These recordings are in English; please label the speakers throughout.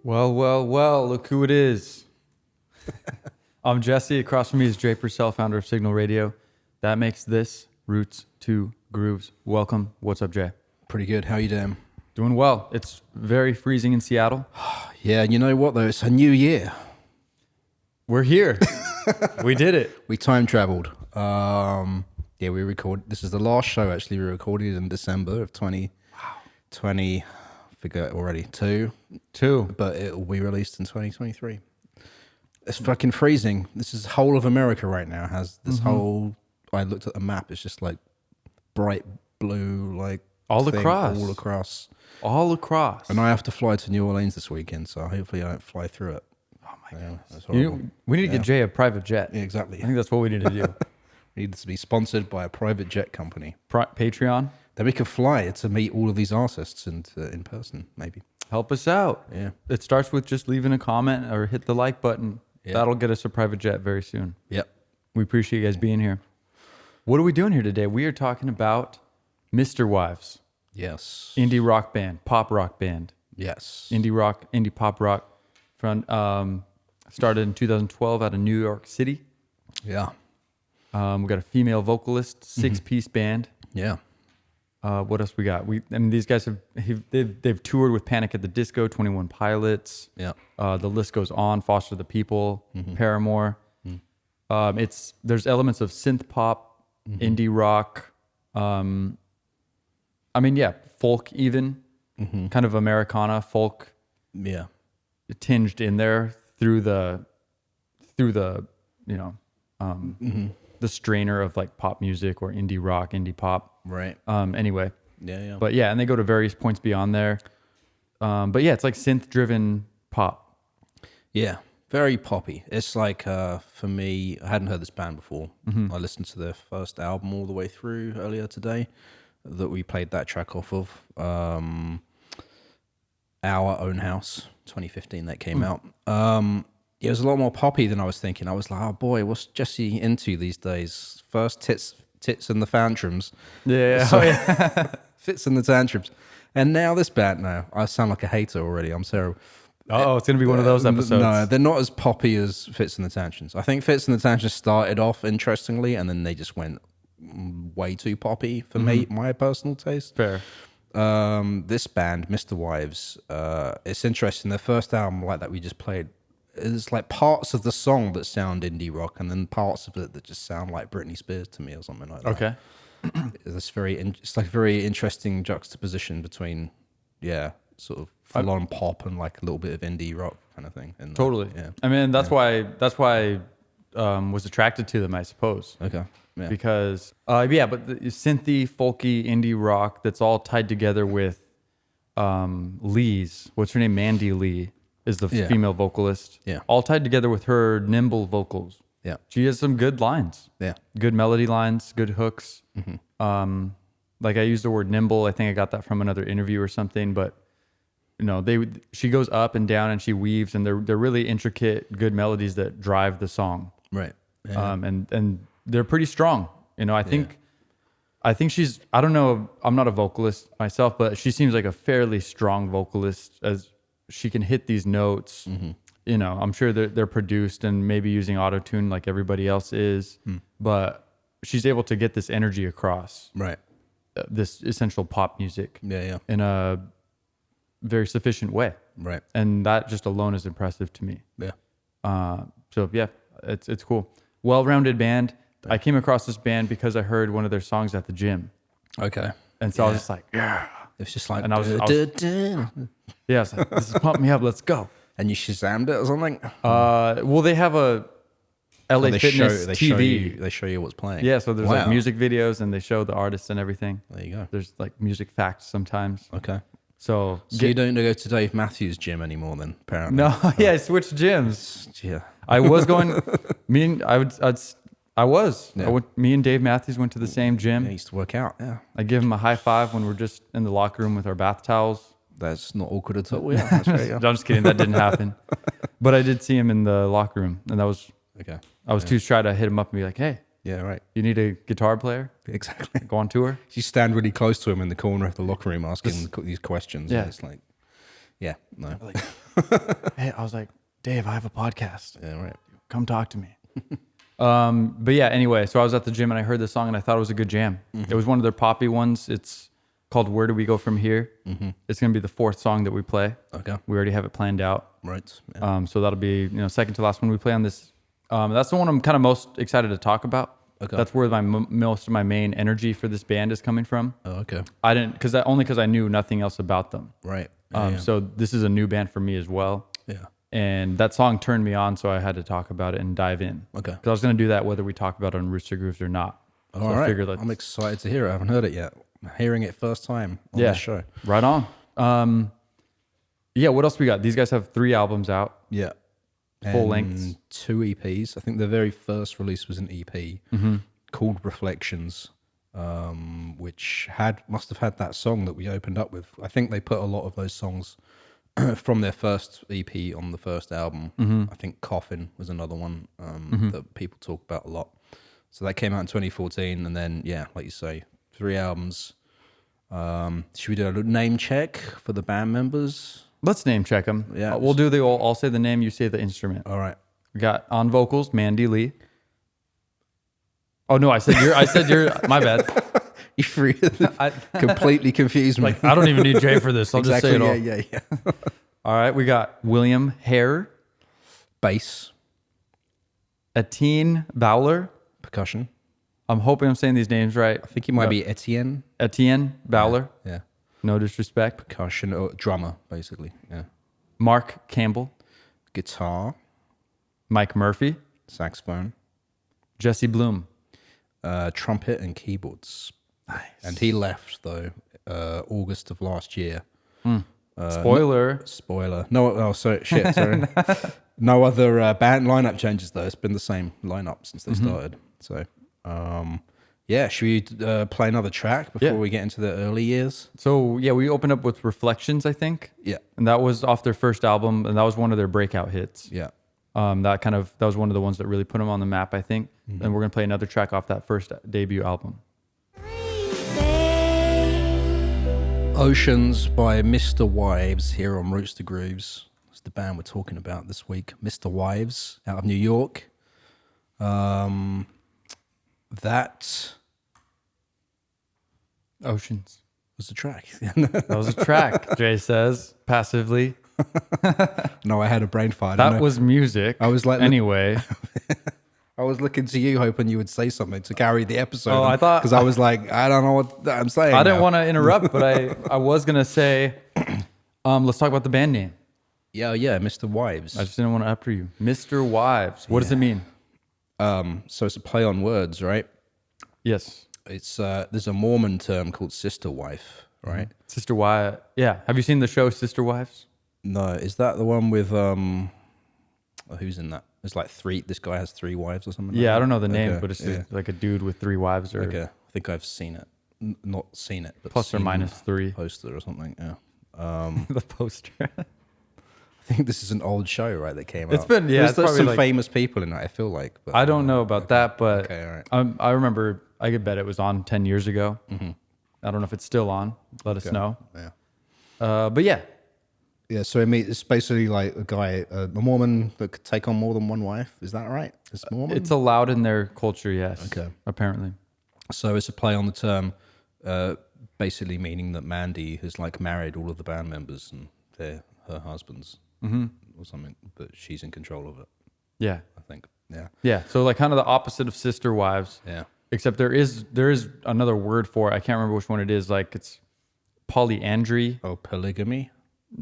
Speaker 1: Well, look who it is. I'm Jesse. Across from me is Jay Purcell, founder of SIGNL Radio. That makes this Roots to Grooves. Welcome. What's up, Jay?
Speaker 2: Pretty good. How you doing?
Speaker 1: Doing well. It's very freezing in Seattle.
Speaker 2: Yeah, you know what though? It's a new year.
Speaker 1: We're here. We did it.
Speaker 2: We time traveled. Yeah, we recorded. This is the last show actually we recorded in December of 2020. I forget already. Two. But it will be released in 2023. It's fucking freezing. This is whole of America right now has this whole. I looked at the map. It's just like bright blue, like
Speaker 1: all
Speaker 2: thing
Speaker 1: across.
Speaker 2: And I have to fly to New Orleans this weekend, so hopefully I don't fly through it.
Speaker 1: Oh my god, that's horrible. We need to get Jay a private jet.
Speaker 2: Yeah, exactly.
Speaker 1: I think that's what we need to do.
Speaker 2: We need to be sponsored by a private jet company.
Speaker 1: Patreon.
Speaker 2: Then we could fly to meet all of these artists and in person, maybe.
Speaker 1: Help us out.
Speaker 2: Yeah.
Speaker 1: It starts with just leaving a comment or hit the like button. Yeah. That'll get us a private jet very soon.
Speaker 2: Yep.
Speaker 1: We appreciate you guys being here. What are we doing here today? We are talking about MisterWives.
Speaker 2: Yes.
Speaker 1: Indie rock band, pop rock band.
Speaker 2: Yes.
Speaker 1: Indie pop rock. Started in 2012 out of New York City.
Speaker 2: Yeah.
Speaker 1: We got a female vocalist, six-piece band.
Speaker 2: Yeah.
Speaker 1: What else we got? These guys they've toured with Panic at the Disco, 21 Pilots.
Speaker 2: Yeah.
Speaker 1: The list goes on. Foster the People, Paramore. There's elements of synth pop, indie rock. Folk even, kind of Americana folk.
Speaker 2: Yeah.
Speaker 1: Tinged in there through the the strainer of like pop music or indie rock, indie pop.
Speaker 2: Right.
Speaker 1: Anyway.
Speaker 2: Yeah.
Speaker 1: But yeah, and they go to various points beyond there. But yeah, it's like synth driven pop.
Speaker 2: Yeah. Very poppy. It's like, for me, I hadn't heard this band before. I listened to their first album all the way through earlier today that we played that track off of. Our Own House, 2015, that came out. It was a lot more poppy than I was thinking. I was like, oh boy, what's Jesse into these days? First tits and the tantrums.
Speaker 1: Yeah. So,
Speaker 2: Fits and the tantrums. And now this band, now I sound like a hater already. I'm sorry.
Speaker 1: Oh, it's going to be one of those episodes.
Speaker 2: No, they're not as poppy as Fits and the Tantrums. I think Fits and the Tantrums started off interestingly, and then they just went way too poppy for me, my personal taste.
Speaker 1: Fair.
Speaker 2: This band, MisterWives, it's interesting. Their first album, like that we just played, it's like parts of the song that sound indie rock, and then parts of it that just sound like Britney Spears to me or something like that.
Speaker 1: Okay.
Speaker 2: It's like a very interesting juxtaposition between, sort of full-on pop and like a little bit of indie rock kind of thing. And
Speaker 1: totally.
Speaker 2: Yeah.
Speaker 1: I mean, that's why I was attracted to them, I suppose.
Speaker 2: Okay. Yeah.
Speaker 1: Because, but the synthy, folky, indie rock that's all tied together with Lee's. What's her name? Mandy Lee is the female vocalist.
Speaker 2: Yeah.
Speaker 1: All tied together with her nimble vocals.
Speaker 2: Yeah.
Speaker 1: She has some good lines.
Speaker 2: Yeah.
Speaker 1: Good melody lines, good hooks. Like I used the word nimble. I think I got that from another interview or something, but she goes up and down and she weaves, and they're really intricate, good melodies that drive the song.
Speaker 2: Right. Yeah.
Speaker 1: And they're pretty strong. I think she's, I don't know, I'm not a vocalist myself, but she seems like a fairly strong vocalist, as she can hit these notes. I'm sure they're produced and maybe using auto-tune like everybody else is, but she's able to get this energy across.
Speaker 2: Right.
Speaker 1: This essential pop music.
Speaker 2: Yeah.
Speaker 1: In a very sufficient way.
Speaker 2: Right.
Speaker 1: And that just alone is impressive to me.
Speaker 2: Yeah.
Speaker 1: So yeah, it's cool. Well-rounded band. I came across this band because I heard one of their songs at the gym.
Speaker 2: Okay.
Speaker 1: And so I was just like, yeah.
Speaker 2: It's just like,
Speaker 1: and I was like, this is pump me up. Let's go.
Speaker 2: And you Shazammed it or something?
Speaker 1: Well, they have a LA Fitness TV.
Speaker 2: They show you what's playing.
Speaker 1: Yeah, so there's like music videos and they show the artists and everything.
Speaker 2: There you go.
Speaker 1: There's like music facts sometimes.
Speaker 2: Okay.
Speaker 1: So
Speaker 2: you don't go to Dave Matthews' gym anymore then, apparently?
Speaker 1: No, I switched gyms.
Speaker 2: Yeah.
Speaker 1: I was going,
Speaker 2: Yeah.
Speaker 1: Me and Dave Matthews went to the same gym.
Speaker 2: Yeah, I used to work out, yeah.
Speaker 1: I give him a high five when we're just in the locker room with our bath towels.
Speaker 2: That's not awkward at all. Yeah, that's right, yeah.
Speaker 1: I'm just kidding. That didn't happen. But I did see him in the locker room, and that was
Speaker 2: okay.
Speaker 1: I was too shy to hit him up and be like, hey,
Speaker 2: yeah, right.
Speaker 1: You need a guitar player?
Speaker 2: Exactly.
Speaker 1: Go on tour?
Speaker 2: You stand really close to him in the corner of the locker room asking these questions.
Speaker 1: Yeah.
Speaker 2: And it's like, Yeah, no.
Speaker 1: Like, hey, I was like, Dave, I have a podcast.
Speaker 2: Yeah, right.
Speaker 1: Come talk to me. But yeah, anyway, so I was at the gym and I heard this song and I thought it was a good jam. It was one of their poppy ones. It's called Where Do We Go From Here? It's going to be the 4th song that we play.
Speaker 2: Okay.
Speaker 1: We already have it planned out.
Speaker 2: Right. Yeah.
Speaker 1: So that'll be, second to last one we play on this. That's the one I'm kind of most excited to talk about.
Speaker 2: Okay.
Speaker 1: That's where most of my main energy for this band is coming from.
Speaker 2: Oh, okay.
Speaker 1: I didn't, because I knew nothing else about them.
Speaker 2: Right. Yeah.
Speaker 1: So this is a new band for me as well.
Speaker 2: Yeah.
Speaker 1: And that song turned me on, so I had to talk about it and dive in.
Speaker 2: Okay.
Speaker 1: Because I was going to do that whether we talk about it on Rooster Grooves or not. So
Speaker 2: All
Speaker 1: I
Speaker 2: right.
Speaker 1: figured
Speaker 2: I'm excited to hear it. I haven't heard it yet. I'm hearing it first time on this show.
Speaker 1: Right on. Yeah, what else we got? These guys have 3 albums out.
Speaker 2: Yeah.
Speaker 1: Full lengths.
Speaker 2: 2 EPs. I think the very first release was an EP called Reflections, which must have had that song that we opened up with. I think they put a lot of those songs from their first EP on the first album. I think Coffin was another one that people talk about a lot. So that came out in 2014, and then, yeah, like you say, 3 albums. Should we do a name check for the band members?
Speaker 1: Let's name check them.
Speaker 2: Yeah.
Speaker 1: We'll do I'll say the name, you say the instrument.
Speaker 2: All right.
Speaker 1: We got on vocals, Mandy Lee. Oh no, I said you're my bad.
Speaker 2: You completely confused me.
Speaker 1: Like, I don't even need Jay for this. I'll just say it all.
Speaker 2: Yeah.
Speaker 1: All right, we got William Hare,
Speaker 2: Bass,
Speaker 1: Etienne Bowler.
Speaker 2: percussion.
Speaker 1: I'm hoping I'm saying these names right.
Speaker 2: I think he might be Etienne.
Speaker 1: Etienne Bowler.
Speaker 2: Yeah.
Speaker 1: No disrespect.
Speaker 2: Percussion or drummer, basically. Yeah.
Speaker 1: Mark Campbell,
Speaker 2: Guitar,
Speaker 1: Mike Murphy,
Speaker 2: saxophone,
Speaker 1: Jesse Bloom.
Speaker 2: trumpet and keyboards.
Speaker 1: Nice.
Speaker 2: And he left though August of last year.
Speaker 1: Spoiler.
Speaker 2: No, sorry. No other band lineup changes though. It's been the same lineup since they started. So, yeah. Should we play another track before we get into the early years?
Speaker 1: So yeah, we opened up with Reflections, I think.
Speaker 2: Yeah.
Speaker 1: And that was off their first album, and that was one of their breakout hits.
Speaker 2: Yeah.
Speaker 1: That was one of the ones that really put them on the map, I think. And we're gonna play another track off that first debut album.
Speaker 2: Oceans by MisterWives here on Roots to Grooves. It's the band we're talking about this week. MisterWives out of New York. That
Speaker 1: Oceans.
Speaker 2: was the track.
Speaker 1: That was a track, Jay says, passively.
Speaker 2: No, I had a brain fart.
Speaker 1: That was music.
Speaker 2: I was like,
Speaker 1: anyway.
Speaker 2: I was looking to you, hoping you would say something to carry the episode.
Speaker 1: Oh, I thought...
Speaker 2: Because I was like, I don't know what I'm saying.
Speaker 1: I didn't want to interrupt, but I was going to say, let's talk about the band name.
Speaker 2: Yeah, Mr. Wives.
Speaker 1: I just didn't want to after you. Mr. Wives. What does it mean?
Speaker 2: So it's a play on words, right?
Speaker 1: Yes.
Speaker 2: It's there's a Mormon term called sister wife, right?
Speaker 1: Sister Wives. Yeah. Have you seen the show Sister Wives?
Speaker 2: No, is that the one with who's in that? It's like this guy has 3 wives or something.
Speaker 1: Yeah,
Speaker 2: like
Speaker 1: I don't know the name,
Speaker 2: Okay,
Speaker 1: but it's
Speaker 2: yeah.
Speaker 1: like a dude with 3 wives or
Speaker 2: Okay, I think I've seen it. Not seen it, but
Speaker 1: plus or
Speaker 2: seen
Speaker 1: minus 3.
Speaker 2: poster or something. Yeah.
Speaker 1: The poster.
Speaker 2: I think this is an old show, right? That came out.
Speaker 1: It's been, yeah.
Speaker 2: There's
Speaker 1: it's probably
Speaker 2: some
Speaker 1: like,
Speaker 2: famous people in it. I feel like. But,
Speaker 1: I don't know about that, but
Speaker 2: Okay, all right.
Speaker 1: I remember. I could bet it was on 10 years ago. I don't know if it's still on. Let us know.
Speaker 2: Yeah.
Speaker 1: But yeah,
Speaker 2: Yeah, so it's basically like a guy, a Mormon that could take on more than one wife. Is that right? It's Mormon?
Speaker 1: it's allowed in their culture. Yes.
Speaker 2: Okay.
Speaker 1: Apparently.
Speaker 2: So it's a play on the term, basically meaning that Mandy has like married all of the band members and they're her husbands or something, but she's in control of it,
Speaker 1: Yeah.
Speaker 2: I think. Yeah.
Speaker 1: Yeah. So like kind of the opposite of sister wives.
Speaker 2: Yeah.
Speaker 1: Except there is another word for it. I can't remember which one it is. Like it's polyandry.
Speaker 2: Oh, polygamy?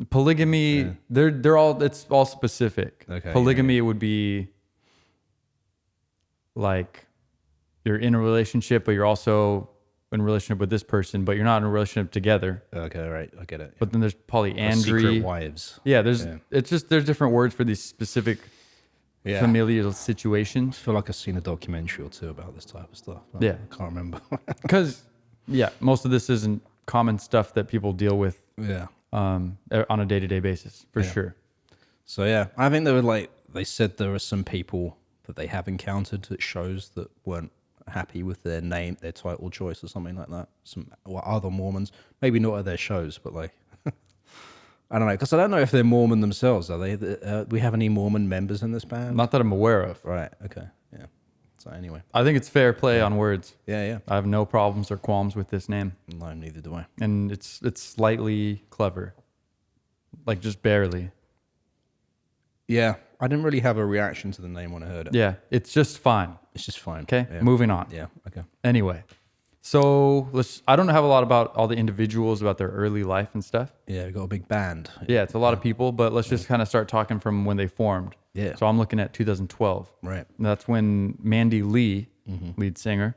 Speaker 1: Polygamy, they're all, it's all specific.
Speaker 2: Okay,
Speaker 1: Polygamy would be like you're in a relationship, but you're also in a relationship with this person, but you're not in a relationship together.
Speaker 2: Okay, right. I get it.
Speaker 1: But then there's polyandry.
Speaker 2: Secret wives.
Speaker 1: Yeah, there's different words for these specific
Speaker 2: Yeah.
Speaker 1: familial
Speaker 2: I
Speaker 1: situations.
Speaker 2: feel like I've seen a documentary or 2 about this type of stuff.
Speaker 1: Yeah.
Speaker 2: I can't remember.
Speaker 1: Because, yeah, most of this isn't common stuff that people deal with
Speaker 2: Yeah.
Speaker 1: on a day-to-day basis, for sure.
Speaker 2: So yeah, I think they said there are some people that they have encountered at shows that weren't happy with their name, their title choice or something like that. Some other Mormons, maybe not at their shows, but like I don't know, because I don't know if they're Mormon themselves. Are they? We have any Mormon members in this band?
Speaker 1: Not that I'm aware of.
Speaker 2: Right. Okay. Yeah. So anyway.
Speaker 1: I think it's fair play on words.
Speaker 2: Yeah.
Speaker 1: I have no problems or qualms with this name.
Speaker 2: No, neither do I.
Speaker 1: And it's slightly clever. Like just barely.
Speaker 2: Yeah. I didn't really have a reaction to the name when I heard it.
Speaker 1: Yeah. It's just fine.
Speaker 2: It's just fine.
Speaker 1: Okay.
Speaker 2: Yeah.
Speaker 1: Moving on.
Speaker 2: Yeah. Okay.
Speaker 1: Anyway. So I don't have a lot about all the individuals, about their early life and stuff.
Speaker 2: Yeah. We got a big band.
Speaker 1: Yeah. It's a lot of people, but let's just kind of start talking from when they formed.
Speaker 2: Yeah.
Speaker 1: So I'm looking at 2012.
Speaker 2: Right.
Speaker 1: And that's when Mandy Lee, lead singer,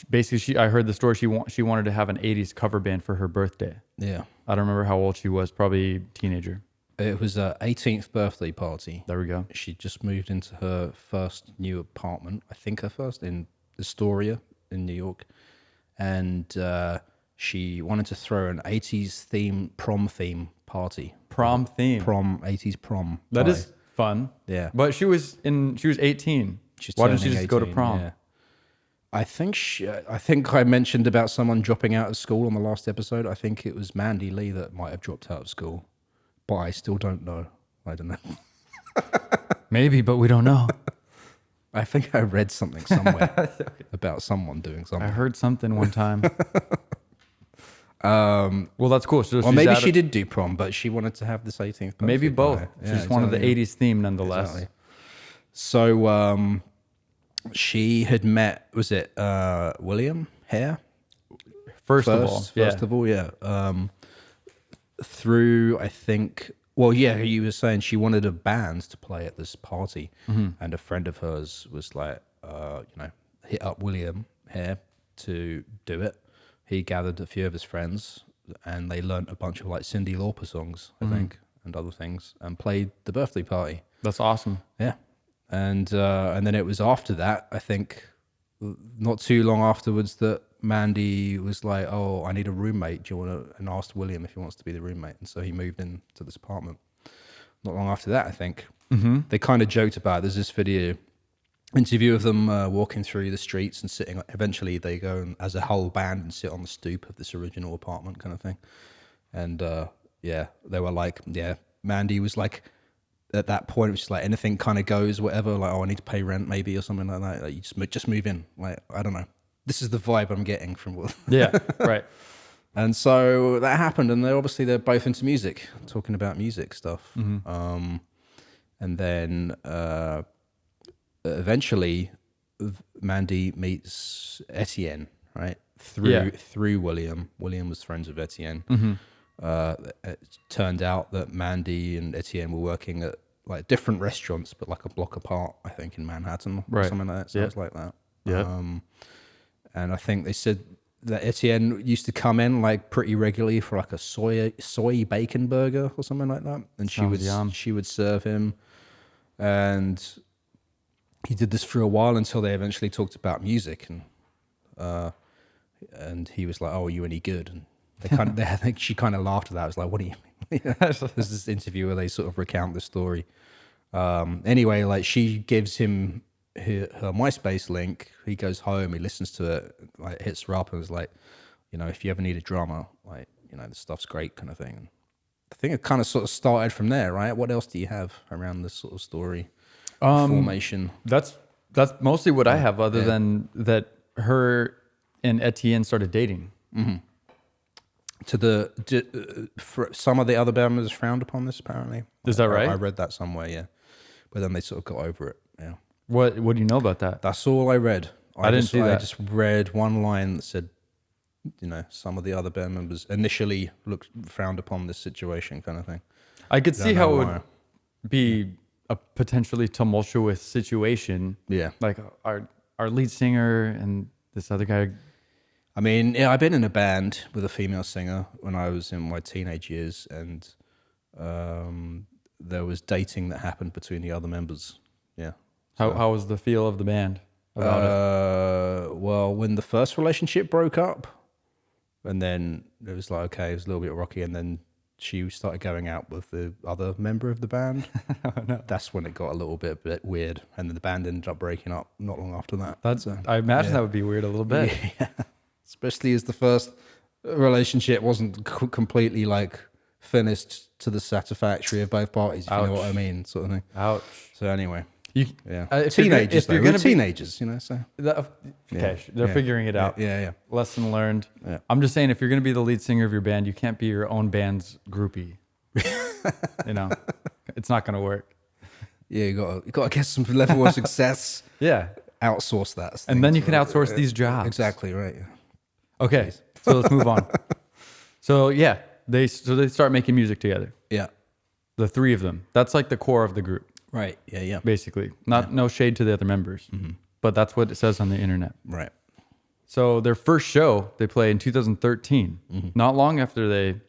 Speaker 1: basically I heard the story. She wanted to have an 80s cover band for her birthday.
Speaker 2: Yeah.
Speaker 1: I don't remember how old she was, probably teenager.
Speaker 2: It was her 18th birthday party.
Speaker 1: There we go.
Speaker 2: She just moved into her first new apartment. I think her first in Astoria in New York. And she wanted to throw an 80s prom theme party.
Speaker 1: Prom theme.
Speaker 2: 80s prom.
Speaker 1: That
Speaker 2: party.
Speaker 1: is fun.
Speaker 2: Yeah.
Speaker 1: But she was 18. Why didn't she just go to prom?
Speaker 2: Yeah. I think I mentioned about someone dropping out of school on the last episode. I think it was Mandy Lee that might have dropped out of school. But I still don't know. I don't know.
Speaker 1: Maybe, but we don't know.
Speaker 2: I think I read something somewhere about someone doing something.
Speaker 1: I heard something one time. Well, that's cool. So
Speaker 2: Well, maybe she did do prom, but she wanted to have this 18th birthday.
Speaker 1: Maybe both.
Speaker 2: party.
Speaker 1: She just wanted the 80s theme nonetheless.
Speaker 2: Exactly. So she had met, was it William Hare?
Speaker 1: First of all,
Speaker 2: yeah. Through, I think, well, yeah, you were saying she wanted a band to play at this party, and a friend of hers was like, hit up William Hare to do it. He gathered a few of his friends, and they learnt a bunch of like Cyndi Lauper songs, I think, and other things, and played the birthday party.
Speaker 1: That's awesome.
Speaker 2: Yeah, and then it was after that, I think, not too long afterwards, that Mandy was like, "Oh, I need a roommate. Do you want to?" And asked William if he wants to be the roommate, and so he moved into this apartment. Not long after that, I think. They kind of joked about it. There's this interview of them walking through the streets and sitting. Eventually, they go and, as a whole band, and sit on the stoop of this original apartment, kind of thing. And they were like, Mandy was like, at that point, it was just like anything kind of goes, whatever. Like, oh, I need to pay rent, maybe, or something like that. Like, you just move in. Like, I don't know. This is the vibe I'm getting from.
Speaker 1: Yeah, right.
Speaker 2: And so that happened, and they're both into music, talking about music stuff. And then eventually, Mandy meets Etienne, right? Through William. William was friends with Etienne. It turned out that Mandy and Etienne were working at like different restaurants, but like a block apart, I think, in Manhattan, or something like that. Sounds like that.
Speaker 1: Yeah.
Speaker 2: And I think they said that Etienne used to come in like pretty regularly for like a soy bacon burger or something like that, and she would serve him, and he did this for a while until they eventually talked about music, and he was like, "Oh, are you any good?" And I think she kind of laughed at that. I was like, "What do you mean?" There's this interview where they sort of recount the story. Anyway, like she gives him her MySpace link. He goes home, he listens to it, like hits her up and is like, if you ever need a drummer, like, this stuff's great, kind of thing. And I think it kind of sort of started from there, right? What else do you have around this sort of story formation?
Speaker 1: That's mostly what I have, other than that her and Etienne started dating.
Speaker 2: For some of the other band members frowned upon this, apparently.
Speaker 1: Is that right?
Speaker 2: I read that somewhere, yeah. But then they sort of got over it, yeah.
Speaker 1: What do you know about that?
Speaker 2: That's all I read.
Speaker 1: I didn't see that.
Speaker 2: I just read one line that said, some of the other band members initially frowned upon this situation, kind of thing.
Speaker 1: I could see how it would be a potentially tumultuous situation.
Speaker 2: Yeah.
Speaker 1: Like our lead singer and this other guy.
Speaker 2: I mean, yeah, I've been in a band with a female singer when I was in my teenage years, and there was dating that happened between the other members. Yeah.
Speaker 1: How was the feel of the band about it?
Speaker 2: Well, when the first relationship broke up, and then it was like, okay, it was a little bit rocky, and then she started going out with the other member of the band.
Speaker 1: Oh, no.
Speaker 2: That's when it got a little bit weird, and then the band ended up breaking up not long after that.
Speaker 1: I imagine that would be weird a little bit.
Speaker 2: Yeah. Especially as the first relationship wasn't completely like finished to the satisfactory of both parties. If you know what I mean, sort of thing.
Speaker 1: Ouch.
Speaker 2: So anyway,
Speaker 1: You,
Speaker 2: yeah,
Speaker 1: if you're
Speaker 2: teenagers.
Speaker 1: gonna,
Speaker 2: We're teenagers, you know. So
Speaker 1: okay, they're figuring it out.
Speaker 2: Yeah.
Speaker 1: Lesson learned.
Speaker 2: Yeah.
Speaker 1: I'm just saying, if you're gonna be the lead singer of your band, you can't be your own band's groupie. You know, it's not gonna work.
Speaker 2: Yeah, you got to get some level of success.
Speaker 1: Yeah.
Speaker 2: Outsource that,
Speaker 1: and then you can outsource these jobs.
Speaker 2: Exactly right. Yeah.
Speaker 1: Okay, so let's move on. So yeah, they start making music together.
Speaker 2: Yeah.
Speaker 1: The three of them. That's like the core of the group.
Speaker 2: Right. Yeah.
Speaker 1: Basically, no shade to the other members, but that's what it says on the internet.
Speaker 2: Right.
Speaker 1: So their first show they played in 2013, not long after they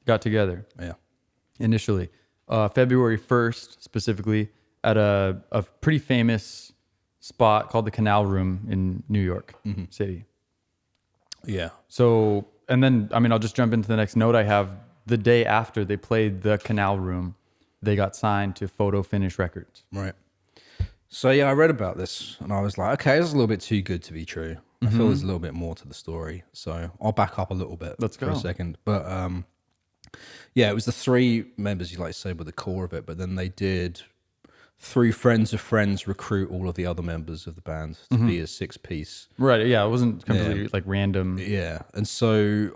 Speaker 1: got together.
Speaker 2: Yeah.
Speaker 1: Initially, February 1st, specifically at a pretty famous spot called the Canal Room in New York City.
Speaker 2: Yeah.
Speaker 1: So, and then, I mean, I'll just jump into the next note I have. The day after they played the Canal Room, they got signed to Photo Finish Records.
Speaker 2: Right. So yeah, I read about this and I was like, okay, this is a little bit too good to be true. I feel there's a little bit more to the story. So I'll back up a little bit for a second. But yeah, it was the three members, you like to say, were the core of it. But then they did, through friends of friends, recruit all of the other members of the band to be a 6-piece.
Speaker 1: Right. Yeah. It wasn't completely like random.
Speaker 2: Yeah. And so,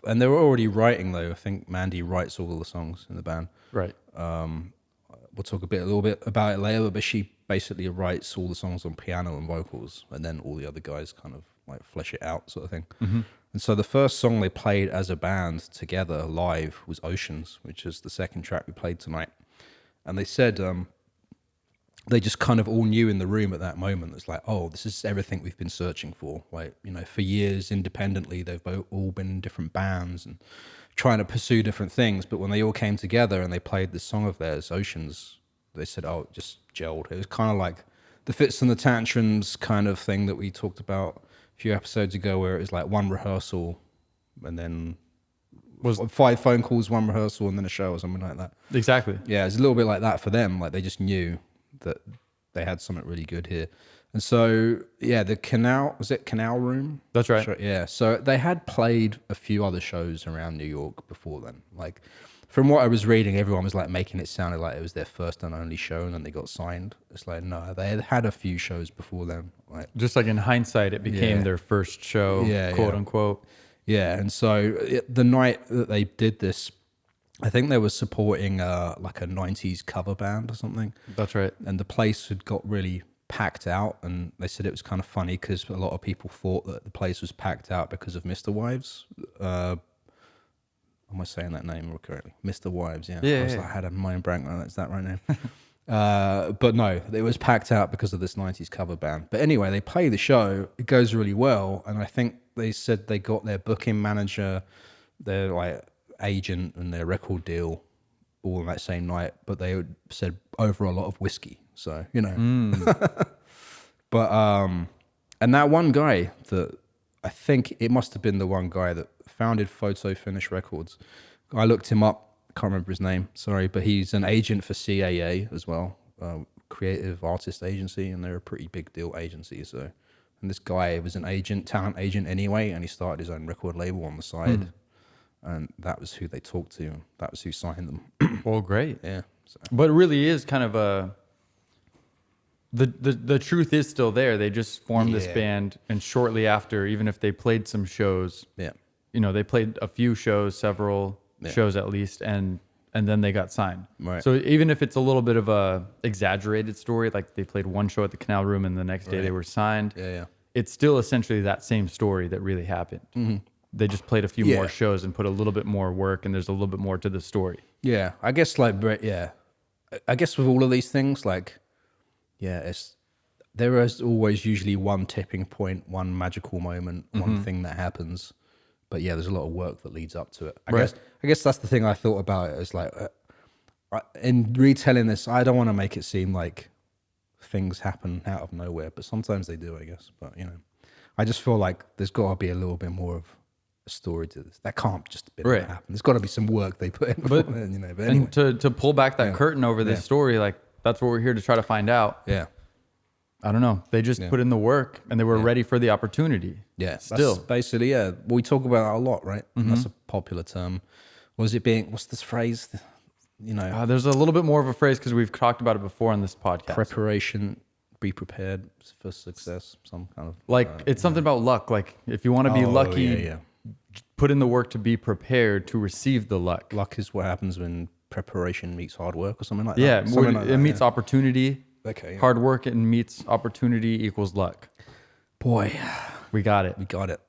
Speaker 2: and they were already writing though. I think Mandy writes all the songs in the band.
Speaker 1: Right.
Speaker 2: We'll talk a little bit about it later, but she basically writes all the songs on piano and vocals, and then all the other guys kind of like flesh it out, sort of thing. And so the first song they played as a band together live was Oceans, which is the second track we played tonight. And they said they just kind of all knew in the room at that moment. It's like, oh, this is everything we've been searching for. Like, you know, for years independently, they've all been in different bands and trying to pursue different things. But when they all came together and they played this song of theirs, Oceans, they said, oh, it just gelled. It was kind of like the Fits and the Tantrums kind of thing that we talked about a few episodes ago, where it was like one rehearsal and then was 5 phone calls, one rehearsal, and then a show or something like that.
Speaker 1: Exactly.
Speaker 2: Yeah, it's a little bit like that for them. Like they just knew that they had something really good here. And so, yeah, the Canal Room?
Speaker 1: That's right.
Speaker 2: Yeah, so they had played a few other shows around New York before then. Like, from what I was reading, everyone was like making it sound like it was their first and only show and then they got signed. It's like, no, they had a few shows before then. Like,
Speaker 1: just like in hindsight, it became their first show, quote unquote.
Speaker 2: Yeah, and so the night that they did this, I think they were supporting like a 90s cover band or something.
Speaker 1: That's right.
Speaker 2: And the place had got really packed out, and they said it was kind of funny because a lot of people thought that the place was packed out because of MisterWives. Am I saying that name correctly? MisterWives, yeah.
Speaker 1: Yeah.
Speaker 2: I had a mind blank. Oh, that's that right now. But no, it was packed out because of this 90s cover band. But anyway, they play the show. It goes really well, and I think they said they got their booking manager, their like agent, and their record deal all on that same night. But they said over a lot of whiskey. So, you know. But and that one guy that I think it must have been the one guy that founded Photo Finish Records. I looked him up. Can't remember his name. Sorry, but he's an agent for CAA as well, Creative Artist Agency, and they're a pretty big deal agency. So, and this guy was an talent agent anyway, and he started his own record label on the side, and that was who they talked to. That was who signed them.
Speaker 1: Well, great.
Speaker 2: Yeah. So.
Speaker 1: But it really is kind of a. The truth is still there. They just formed this band, and shortly after, even if they played some shows, you know, they played a few shows, several shows at least, and then they got signed. Right. So even if it's a little bit of a exaggerated story, like they played one show at the Canal Room and the next day they were signed, it's still essentially that same story that really happened. They just played a few more shows and put a little bit more work, and there's a little bit more to the story. Yeah,
Speaker 2: I guess I guess with all of these things, like. Yeah, there is always usually one tipping point, one magical moment, one thing that happens. But yeah, there's a lot of work that leads up to it. I guess that's the thing I thought about it. Is like in retelling this, I don't want to make it seem like things happen out of nowhere, but sometimes they do, I guess. But you know, I just feel like there's got to be a little bit more of a story to this. That can't just be happen. There's got to be some work they put in. But anyway.
Speaker 1: And to pull back that curtain over this story, like. That's what we're here to try to find out.
Speaker 2: Yeah.
Speaker 1: I don't know. They just put in the work and they were ready for the opportunity.
Speaker 2: Yeah.
Speaker 1: Still.
Speaker 2: That's basically, we talk about that a lot, right? That's a popular term What's this phrase? You know,
Speaker 1: There's a little bit more of a phrase because we've talked about it before on this podcast.
Speaker 2: preparation, be prepared for success, some kind of...
Speaker 1: Like it's something about luck. Like if you want to be lucky,
Speaker 2: yeah.
Speaker 1: put in the work to be prepared to receive the luck.
Speaker 2: Luck is what happens when preparation meets hard work or something like
Speaker 1: Yeah,
Speaker 2: that. Something like
Speaker 1: it
Speaker 2: that,
Speaker 1: meets opportunity.
Speaker 2: Okay, yeah.
Speaker 1: Hard work and meets opportunity equals luck.
Speaker 2: Boy,
Speaker 1: We got it.
Speaker 2: we got it.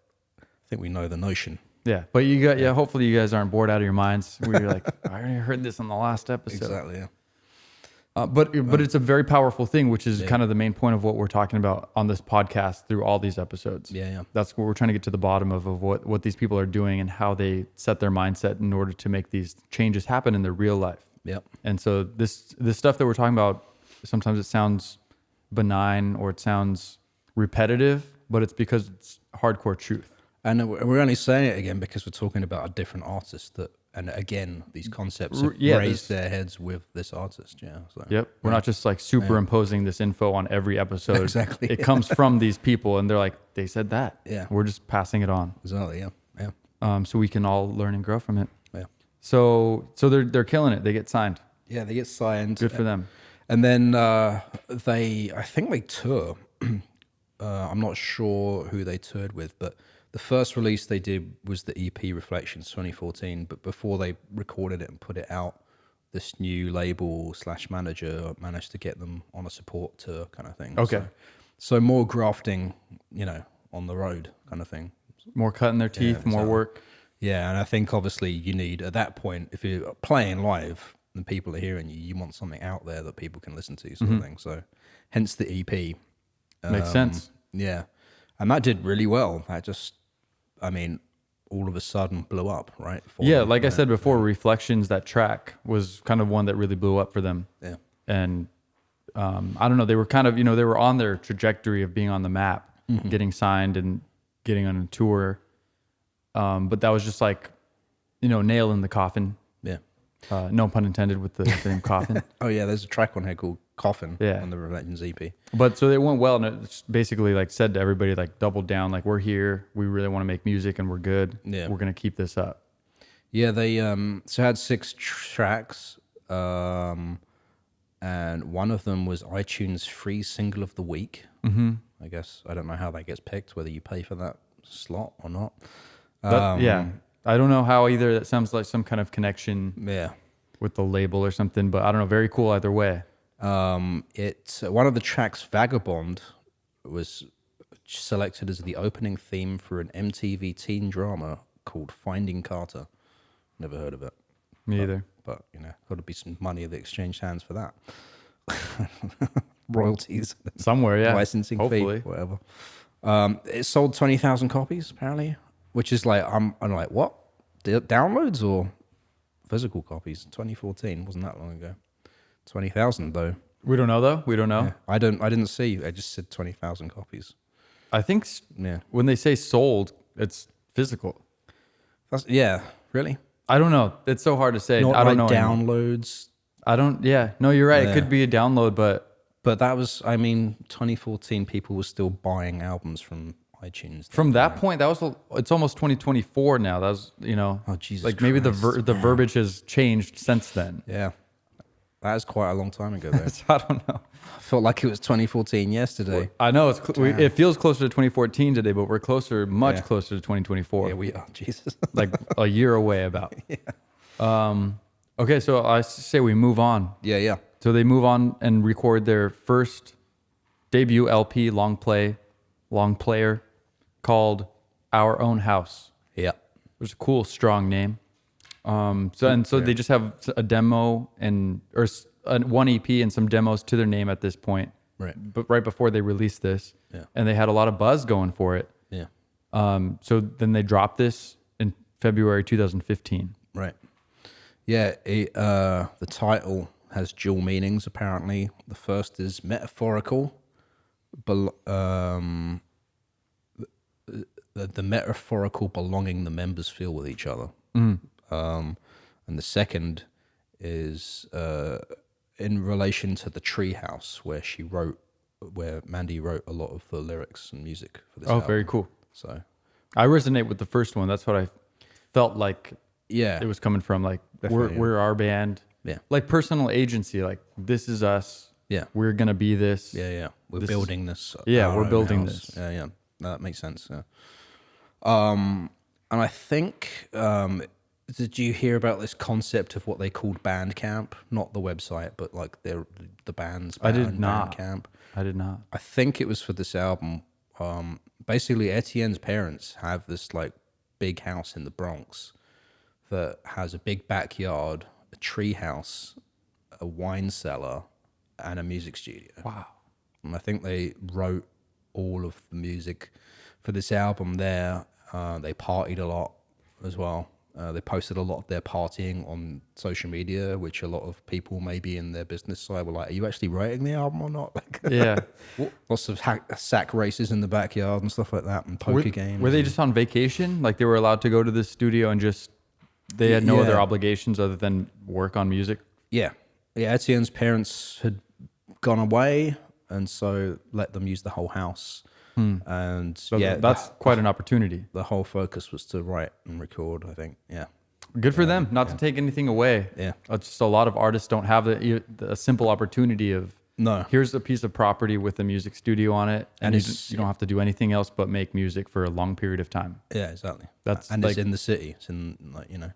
Speaker 2: I think we know the notion.
Speaker 1: Yeah, but you got hopefully you guys aren't bored out of your minds. Where you're like, I already heard this on the last episode.
Speaker 2: Exactly, yeah.
Speaker 1: But it's a very powerful thing, which is kind of the main point of what we're talking about on this podcast through all these episodes.
Speaker 2: Yeah.
Speaker 1: That's what we're trying to get to the bottom of what these people are doing and how they set their mindset in order to make these changes happen in their real life.
Speaker 2: Yep.
Speaker 1: And so this stuff that we're talking about, sometimes it sounds benign or it sounds repetitive, but it's because it's hardcore truth.
Speaker 2: And we're only saying it again because we're talking about a different artist and again, these concepts have raised their heads with this artist. Yeah. So,
Speaker 1: Yep. We're not just like superimposing this info on every episode.
Speaker 2: Exactly.
Speaker 1: It comes from these people and they're like, they said that.
Speaker 2: Yeah.
Speaker 1: We're just passing it on.
Speaker 2: Exactly. Yeah.
Speaker 1: So we can all learn and grow from it.
Speaker 2: Yeah.
Speaker 1: So they're killing it. They get signed.
Speaker 2: Yeah. They get signed.
Speaker 1: Good for them.
Speaker 2: And then I think they tour. I'm not sure who they toured with, but the first release they did was the EP Reflections 2014. But before they recorded it and put it out, this new label / manager managed to get them on a support tour kind of thing.
Speaker 1: Okay.
Speaker 2: So more grafting, on the road kind of thing.
Speaker 1: More cutting their teeth, more work.
Speaker 2: Yeah, and I think obviously you need, at that point, if you're playing live and people are hearing you, you want something out there that people can listen to, sort of thing. So hence the EP.
Speaker 1: Makes sense.
Speaker 2: Yeah. And that did really well. That just, all of a sudden blew up, right?
Speaker 1: Like I said before, Reflections, that track was kind of one that really blew up for them.
Speaker 2: Yeah.
Speaker 1: And I don't know, they were kind of, they were on their trajectory of being on the map, getting signed and getting on a tour. But that was just like, nail in the coffin.
Speaker 2: Yeah.
Speaker 1: No pun intended with the name Coffin.
Speaker 2: Oh, yeah, there's a track on here called Coffin
Speaker 1: Yeah.
Speaker 2: on the Reflections EP.
Speaker 1: But so it went well, and it's basically like said to everybody, like doubled down, like we're here, we really want to make music, and we're good.
Speaker 2: Yeah.
Speaker 1: We're gonna keep this up.
Speaker 2: Yeah, they so had 6 tracks, and one of them was iTunes free single of the week. Mm-hmm. I guess I don't know how that gets picked, whether you pay for that slot or not.
Speaker 1: I don't know how either. That sounds like some kind of connection
Speaker 2: Yeah.
Speaker 1: with the label or something, but I don't know. Very cool either way.
Speaker 2: It's one of the tracks, Vagabond, was selected as the opening theme for an MTV teen drama called Finding Carter. Never heard of it.
Speaker 1: Me either.
Speaker 2: But got to be some money that exchanged hands for that. Royalties,
Speaker 1: Somewhere, yeah.
Speaker 2: licensing
Speaker 1: Hopefully.
Speaker 2: fee, whatever. It sold 20,000 copies apparently, which is like I'm like, what? Downloads or physical copies? 2014 wasn't that long ago. 20,000 though.
Speaker 1: We don't know though. We don't know.
Speaker 2: Yeah. I didn't see. I just said 20,000 copies.
Speaker 1: I think when they say sold, it's physical.
Speaker 2: Yeah, really.
Speaker 1: I don't know. It's so hard to say.
Speaker 2: Not
Speaker 1: I don't
Speaker 2: like
Speaker 1: know.
Speaker 2: downloads.
Speaker 1: I don't. Yeah. No, you're right.
Speaker 2: Yeah.
Speaker 1: It could be a download, but
Speaker 2: that was. 2014. People were still buying albums from iTunes.
Speaker 1: from that point, it's almost 2024 now. That was
Speaker 2: Oh, Jesus
Speaker 1: like maybe the
Speaker 2: Christ,
Speaker 1: verbiage has changed since then.
Speaker 2: Yeah, that is quite a long time ago. Though.
Speaker 1: So I don't know.
Speaker 2: I felt like it was 2014 yesterday.
Speaker 1: I know it feels closer to 2014 today, but we're much closer to 2024.
Speaker 2: Yeah, we are. Jesus.
Speaker 1: Like a year away about. Okay, so I say we move on.
Speaker 2: Yeah.
Speaker 1: So they move on and record their first debut LP long player called Our Own House.
Speaker 2: Yeah.
Speaker 1: It's a cool, strong name. So they just have a demo or one EP and some demos to their name at this point.
Speaker 2: Right.
Speaker 1: But right before they released this,
Speaker 2: Yeah.
Speaker 1: and they had a lot of buzz going for it.
Speaker 2: Yeah.
Speaker 1: So then they dropped this in February 2015.
Speaker 2: Right. Yeah. The title has dual meanings. Apparently, the first is metaphorical. The metaphorical belonging the members feel with each other. And the second is in relation to the Treehouse, where Mandy wrote a lot of the lyrics and music for this album.
Speaker 1: Very cool.
Speaker 2: So
Speaker 1: I resonate with the first one. That's what I felt like
Speaker 2: Yeah.
Speaker 1: it was coming from. Like
Speaker 2: Definitely,
Speaker 1: we're our band.
Speaker 2: Yeah.
Speaker 1: Like personal agency. Like this is us.
Speaker 2: Yeah.
Speaker 1: We're gonna be this.
Speaker 2: Yeah. We're
Speaker 1: This is-
Speaker 2: building this.
Speaker 1: Yeah,
Speaker 2: our
Speaker 1: we're
Speaker 2: own
Speaker 1: building
Speaker 2: house.
Speaker 1: this.
Speaker 2: Yeah. No, that makes sense. Yeah. And I think, did you hear about this concept of what they called Bandcamp? Not the website, but like the band's
Speaker 1: I did not.
Speaker 2: Bandcamp.
Speaker 1: I did not.
Speaker 2: I think it was for this album. Basically, Etienne's parents have this like big house in the Bronx that has a big backyard, a tree house, a wine cellar, and a music studio.
Speaker 1: Wow.
Speaker 2: And I think they wrote all of the music for this album there. They partied a lot as well. They posted a lot of their partying on social media, which a lot of people maybe in their business side were like, are you actually writing the album or not? Like,
Speaker 1: Yeah.
Speaker 2: lots of sack races in the backyard and stuff like that, and poker games.
Speaker 1: Were they just on vacation? Like they were allowed to go to the studio and just they had no
Speaker 2: Yeah.
Speaker 1: other obligations other than work on music?
Speaker 2: Yeah. Etienne's parents had gone away, and so let them use the whole house. And
Speaker 1: So
Speaker 2: yeah,
Speaker 1: that's quite an opportunity.
Speaker 2: the whole focus was to write and record, I think. Yeah.
Speaker 1: Good for them. Not to take anything away.
Speaker 2: Yeah.
Speaker 1: It's just a lot of artists don't have the simple opportunity of
Speaker 2: No.
Speaker 1: here's a piece of property with a music studio on it, and you don't have to do anything else but make music for a long period of time.
Speaker 2: Yeah, exactly.
Speaker 1: That's
Speaker 2: and
Speaker 1: like-
Speaker 2: it's in the city. It's in, like, you know.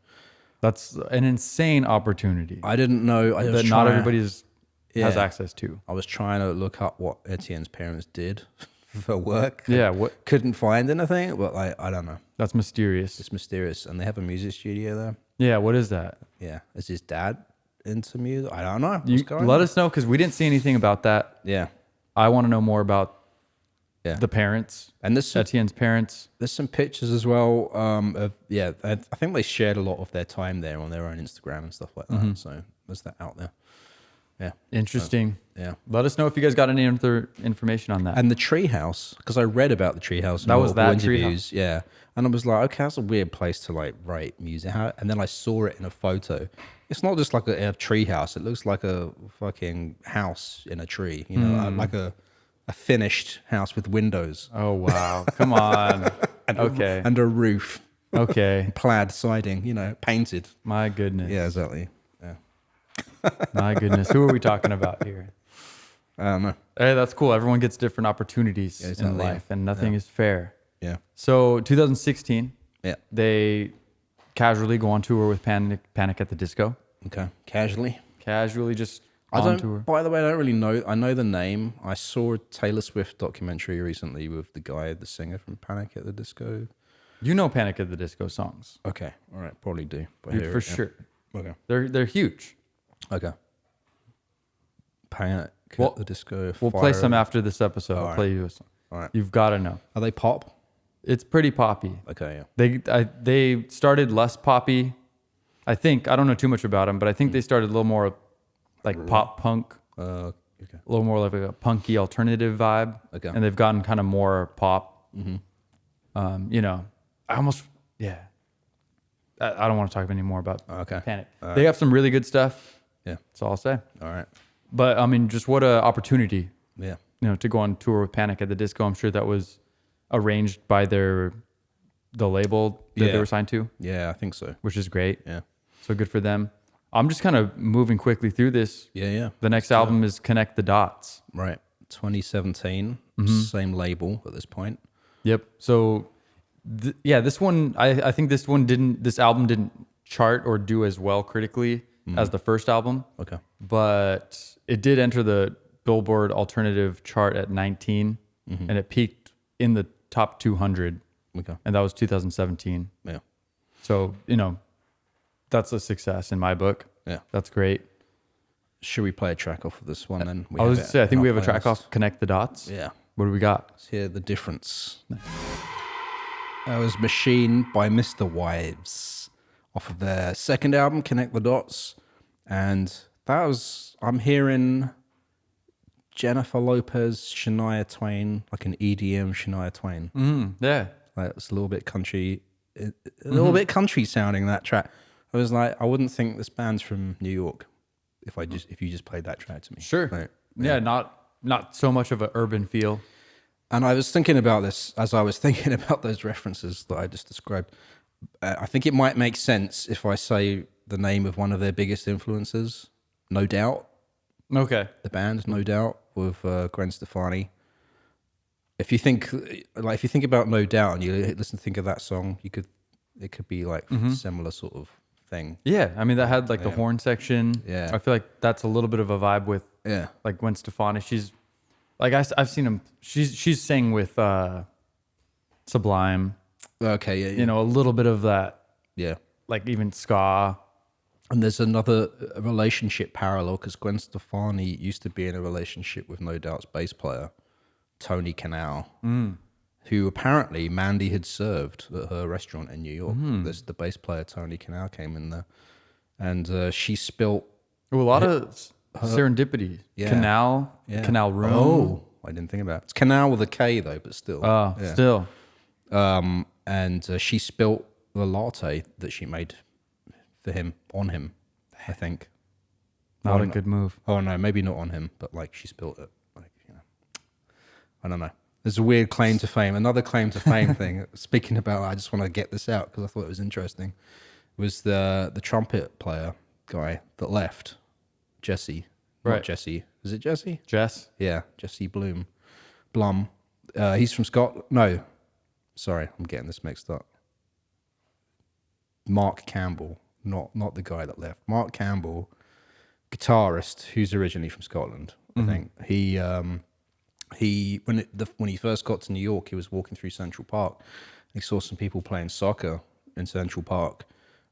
Speaker 1: That's an insane opportunity
Speaker 2: I didn't know. I was
Speaker 1: that not
Speaker 2: trying-
Speaker 1: everybody has
Speaker 2: Yeah.
Speaker 1: access to.
Speaker 2: I was trying to look up what Etienne's parents did for work.
Speaker 1: Yeah, what?
Speaker 2: Couldn't find anything, but like, I don't know.
Speaker 1: That's mysterious.
Speaker 2: It's mysterious. And they have a music studio there.
Speaker 1: Yeah, what is that?
Speaker 2: Yeah. Is his dad into music? I don't know.
Speaker 1: You
Speaker 2: What's going
Speaker 1: let
Speaker 2: on?
Speaker 1: us know because we didn't see anything about that.
Speaker 2: Yeah.
Speaker 1: I want to know more about
Speaker 2: Yeah.
Speaker 1: the parents,
Speaker 2: And
Speaker 1: Etienne's parents.
Speaker 2: there's some pictures as well. I think they shared a lot of their time there on their own Instagram and stuff like that.
Speaker 1: Mm-hmm.
Speaker 2: So there's that out there. Yeah.
Speaker 1: Interesting.
Speaker 2: Yeah.
Speaker 1: Let us know if you guys got any other information on that.
Speaker 2: And the treehouse, because I read about the treehouse. in
Speaker 1: That was
Speaker 2: multiple
Speaker 1: that treehouse?
Speaker 2: interviews. Yeah. And I was like, okay, that's a weird place to like write music. And then I saw it in a photo. It's not just like a treehouse. It looks like a fucking house in a tree, you know, like a finished house with windows
Speaker 1: Oh wow! Come on. Okay.
Speaker 2: and a roof,
Speaker 1: Okay.
Speaker 2: plaid siding, you know, painted.
Speaker 1: My goodness.
Speaker 2: Yeah, exactly. Yeah.
Speaker 1: My goodness. Who are we talking about here?
Speaker 2: I don't know.
Speaker 1: Hey, that's cool. Everyone gets different opportunities in
Speaker 2: exactly.
Speaker 1: life, and nothing is fair.
Speaker 2: Yeah.
Speaker 1: So, 2016,
Speaker 2: Yeah.
Speaker 1: they casually go on tour with Panic at the Disco.
Speaker 2: Okay. Casually.
Speaker 1: Casually, just
Speaker 2: I
Speaker 1: on
Speaker 2: don't.
Speaker 1: tour.
Speaker 2: By the way, I don't really know. I know the name. I saw a Taylor Swift documentary recently with the guy, the singer from Panic at the Disco.
Speaker 1: You know Panic at the Disco songs,
Speaker 2: Okay, all right, probably do. But
Speaker 1: You-
Speaker 2: here
Speaker 1: for
Speaker 2: it- yeah.
Speaker 1: sure.
Speaker 2: Okay.
Speaker 1: They're huge.
Speaker 2: Okay. Panic
Speaker 1: Well,
Speaker 2: at the Disco.
Speaker 1: We'll play
Speaker 2: Fire-
Speaker 1: some after this episode. I'll
Speaker 2: All
Speaker 1: play you a song.
Speaker 2: All right.
Speaker 1: You've got to know.
Speaker 2: Are they pop?
Speaker 1: It's pretty poppy.
Speaker 2: Okay, yeah.
Speaker 1: They started less poppy. I think I don't know too much about them, but I think they started a little more like pop punk,
Speaker 2: Okay.
Speaker 1: a little more like a punky alternative vibe.
Speaker 2: Okay.
Speaker 1: And they've gotten kind of more pop. You know, I almost yeah. I don't want to talk anymore about
Speaker 2: Okay.
Speaker 1: Panic. They have some really good stuff.
Speaker 2: Yeah.
Speaker 1: That's all I'll say.
Speaker 2: All right.
Speaker 1: But I mean, just what a opportunity,
Speaker 2: Yeah.
Speaker 1: you know, to go on tour with Panic at the Disco. I'm sure that was arranged by the label that they
Speaker 2: Yeah.
Speaker 1: were signed to,
Speaker 2: Yeah, I think so.
Speaker 1: which is great.
Speaker 2: Yeah.
Speaker 1: So good for them. I'm just kind of moving quickly through this.
Speaker 2: Yeah, yeah.
Speaker 1: The next album is Connect the Dots.
Speaker 2: Right. 2017. Same label at this point.
Speaker 1: Yep. So this one, I think this album didn't chart or do as well critically as the first album,
Speaker 2: Okay.
Speaker 1: but it did enter the Billboard Alternative chart at 19, and it peaked in the top 200,
Speaker 2: Okay.
Speaker 1: and that was 2017.
Speaker 2: Yeah.
Speaker 1: So, you know, that's a success in my book.
Speaker 2: Yeah.
Speaker 1: That's great.
Speaker 2: Should we play a track off of this one then?
Speaker 1: I was
Speaker 2: have
Speaker 1: to say, I
Speaker 2: it
Speaker 1: think
Speaker 2: in
Speaker 1: we
Speaker 2: our
Speaker 1: have a track
Speaker 2: playlist.
Speaker 1: off Connect the Dots.
Speaker 2: Yeah.
Speaker 1: What do we got?
Speaker 2: Let's hear the difference. That was Machine by MisterWives off of their second album, Connect the Dots. And that was, I'm hearing Jennifer Lopez, Shania Twain, like an EDM Shania Twain.
Speaker 1: Yeah.
Speaker 2: Like it's a little bit country, a little bit country sounding, that track. I was like, I wouldn't think this band's from New York if you just played that track to me.
Speaker 1: Sure.
Speaker 2: Like,
Speaker 1: Yeah, not so much of an urban feel.
Speaker 2: And I was thinking about this as I was thinking about those references that I just described. I think it might make sense if I say the name of one of their biggest influences, No Doubt.
Speaker 1: Okay.
Speaker 2: The band, No Doubt, with Gwen Stefani. If you think about No Doubt and you think of that song, it could be like similar sort of thing.
Speaker 1: Yeah, I mean that had like the horn section.
Speaker 2: Yeah.
Speaker 1: I feel like that's a little bit of a vibe with
Speaker 2: Yeah.
Speaker 1: like Gwen Stefani. She's like I've seen him. She's sang with Sublime.
Speaker 2: Okay, yeah,
Speaker 1: You know, a little bit of that,
Speaker 2: yeah.
Speaker 1: like even ska.
Speaker 2: And there's another relationship parallel because Gwen Stefani used to be in a relationship with No Doubt's bass player, Tony Kanal, who apparently Mandy had served at her restaurant in New York. The bass player, Tony Kanal, came in there. And she spilt...
Speaker 1: Ooh, a lot of serendipity.
Speaker 2: Yeah.
Speaker 1: Canal room.
Speaker 2: Oh, I didn't think about it. It's Canal with a K, though, but still.
Speaker 1: Oh, still.
Speaker 2: And she spilt the latte that she made for him, on him, I think.
Speaker 1: Not a good move.
Speaker 2: Oh, no, maybe not on him, but like she spilt it. Like, you know, I don't know. There's a weird claim to fame. Another claim to fame thing, speaking about, I just want to get this out because I thought it was interesting, was the trumpet player guy that left, Jesse.
Speaker 1: Right.
Speaker 2: Not Jesse. Is it Jesse?
Speaker 1: Jess?
Speaker 2: Yeah, Jesse Blum. He's from Scotland. No, sorry, I'm getting this mixed up. Mark Campbell, not the guy that left. Mark Campbell, guitarist, who's originally from Scotland. I think when he first got to New York, he was walking through Central Park. He saw some people playing soccer in Central Park,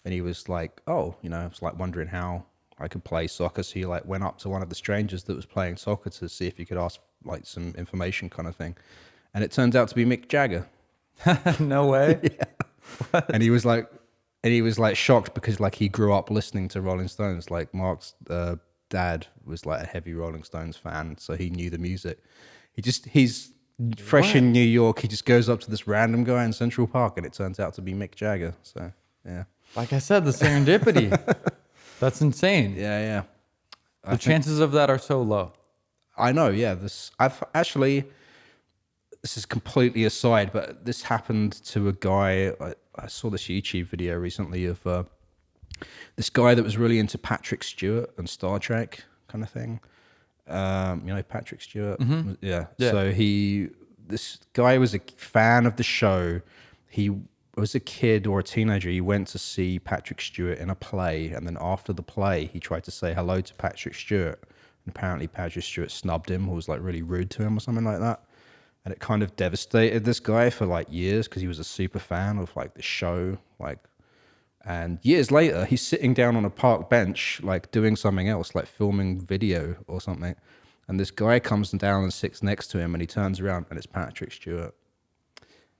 Speaker 2: and he was like, "Oh, you know," I was like wondering how I could play soccer. So he like went up to one of the strangers that was playing soccer to see if he could ask like some information, kind of thing. And it turns out to be Mick Jagger.
Speaker 1: No way.
Speaker 2: Yeah. And he was like shocked because like he grew up listening to Rolling Stones. Like Mark's dad was like a heavy Rolling Stones fan, so he knew the music. He's fresh in New York. He just goes up to this random guy in Central Park, and it turns out to be Mick Jagger. So yeah,
Speaker 1: Like I said, the serendipity. That's insane.
Speaker 2: yeah.
Speaker 1: The chances of that are so low.
Speaker 2: I know. Yeah, I've actually. This is completely aside, but this happened to a guy. I saw this YouTube video recently of this guy that was really into Patrick Stewart and Star Trek kind of thing. You know, Patrick Stewart. Yeah. So this guy was a fan of the show. He was a kid or a teenager. He went to see Patrick Stewart in a play, and then after the play, he tried to say hello to Patrick Stewart. And apparently, Patrick Stewart snubbed him or was like really rude to him or something like that. And it kind of devastated this guy for like years because he was a super fan of like the show. And years later, he's sitting down on a park bench, like doing something else, like filming video or something. And this guy comes down and sits next to him, and he turns around and it's Patrick Stewart.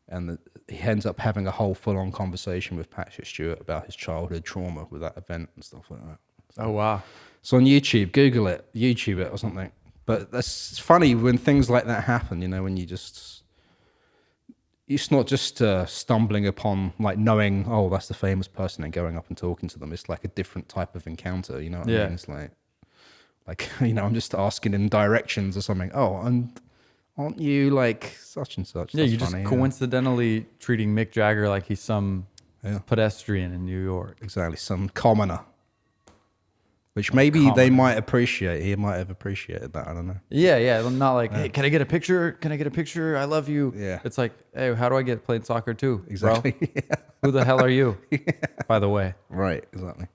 Speaker 2: And he ends up having a whole full-on conversation with Patrick Stewart about his childhood trauma with that event and stuff like that.
Speaker 1: Oh, wow.
Speaker 2: So on YouTube, Google it, YouTube it or something. But it's funny when things like that happen, you know, when it's not just stumbling upon, like knowing, oh, that's the famous person and going up and talking to them. It's like a different type of encounter, you know what I mean? It's like, you know, I'm just asking him directions or something. Oh, and aren't you like such and such?
Speaker 1: Yeah,
Speaker 2: That's
Speaker 1: you just
Speaker 2: funny,
Speaker 1: coincidentally treating Mick Jagger like he's some pedestrian in New York.
Speaker 2: Exactly, some commoner. Which maybe they might appreciate. He might have appreciated that. I don't know.
Speaker 1: Yeah. Not like, hey, can I get a picture? Can I get a picture? I love you.
Speaker 2: Yeah.
Speaker 1: It's like, hey, how do I get playing soccer too?
Speaker 2: Exactly.
Speaker 1: Bro? Yeah. Who the hell are you? By the way.
Speaker 2: Right. Exactly.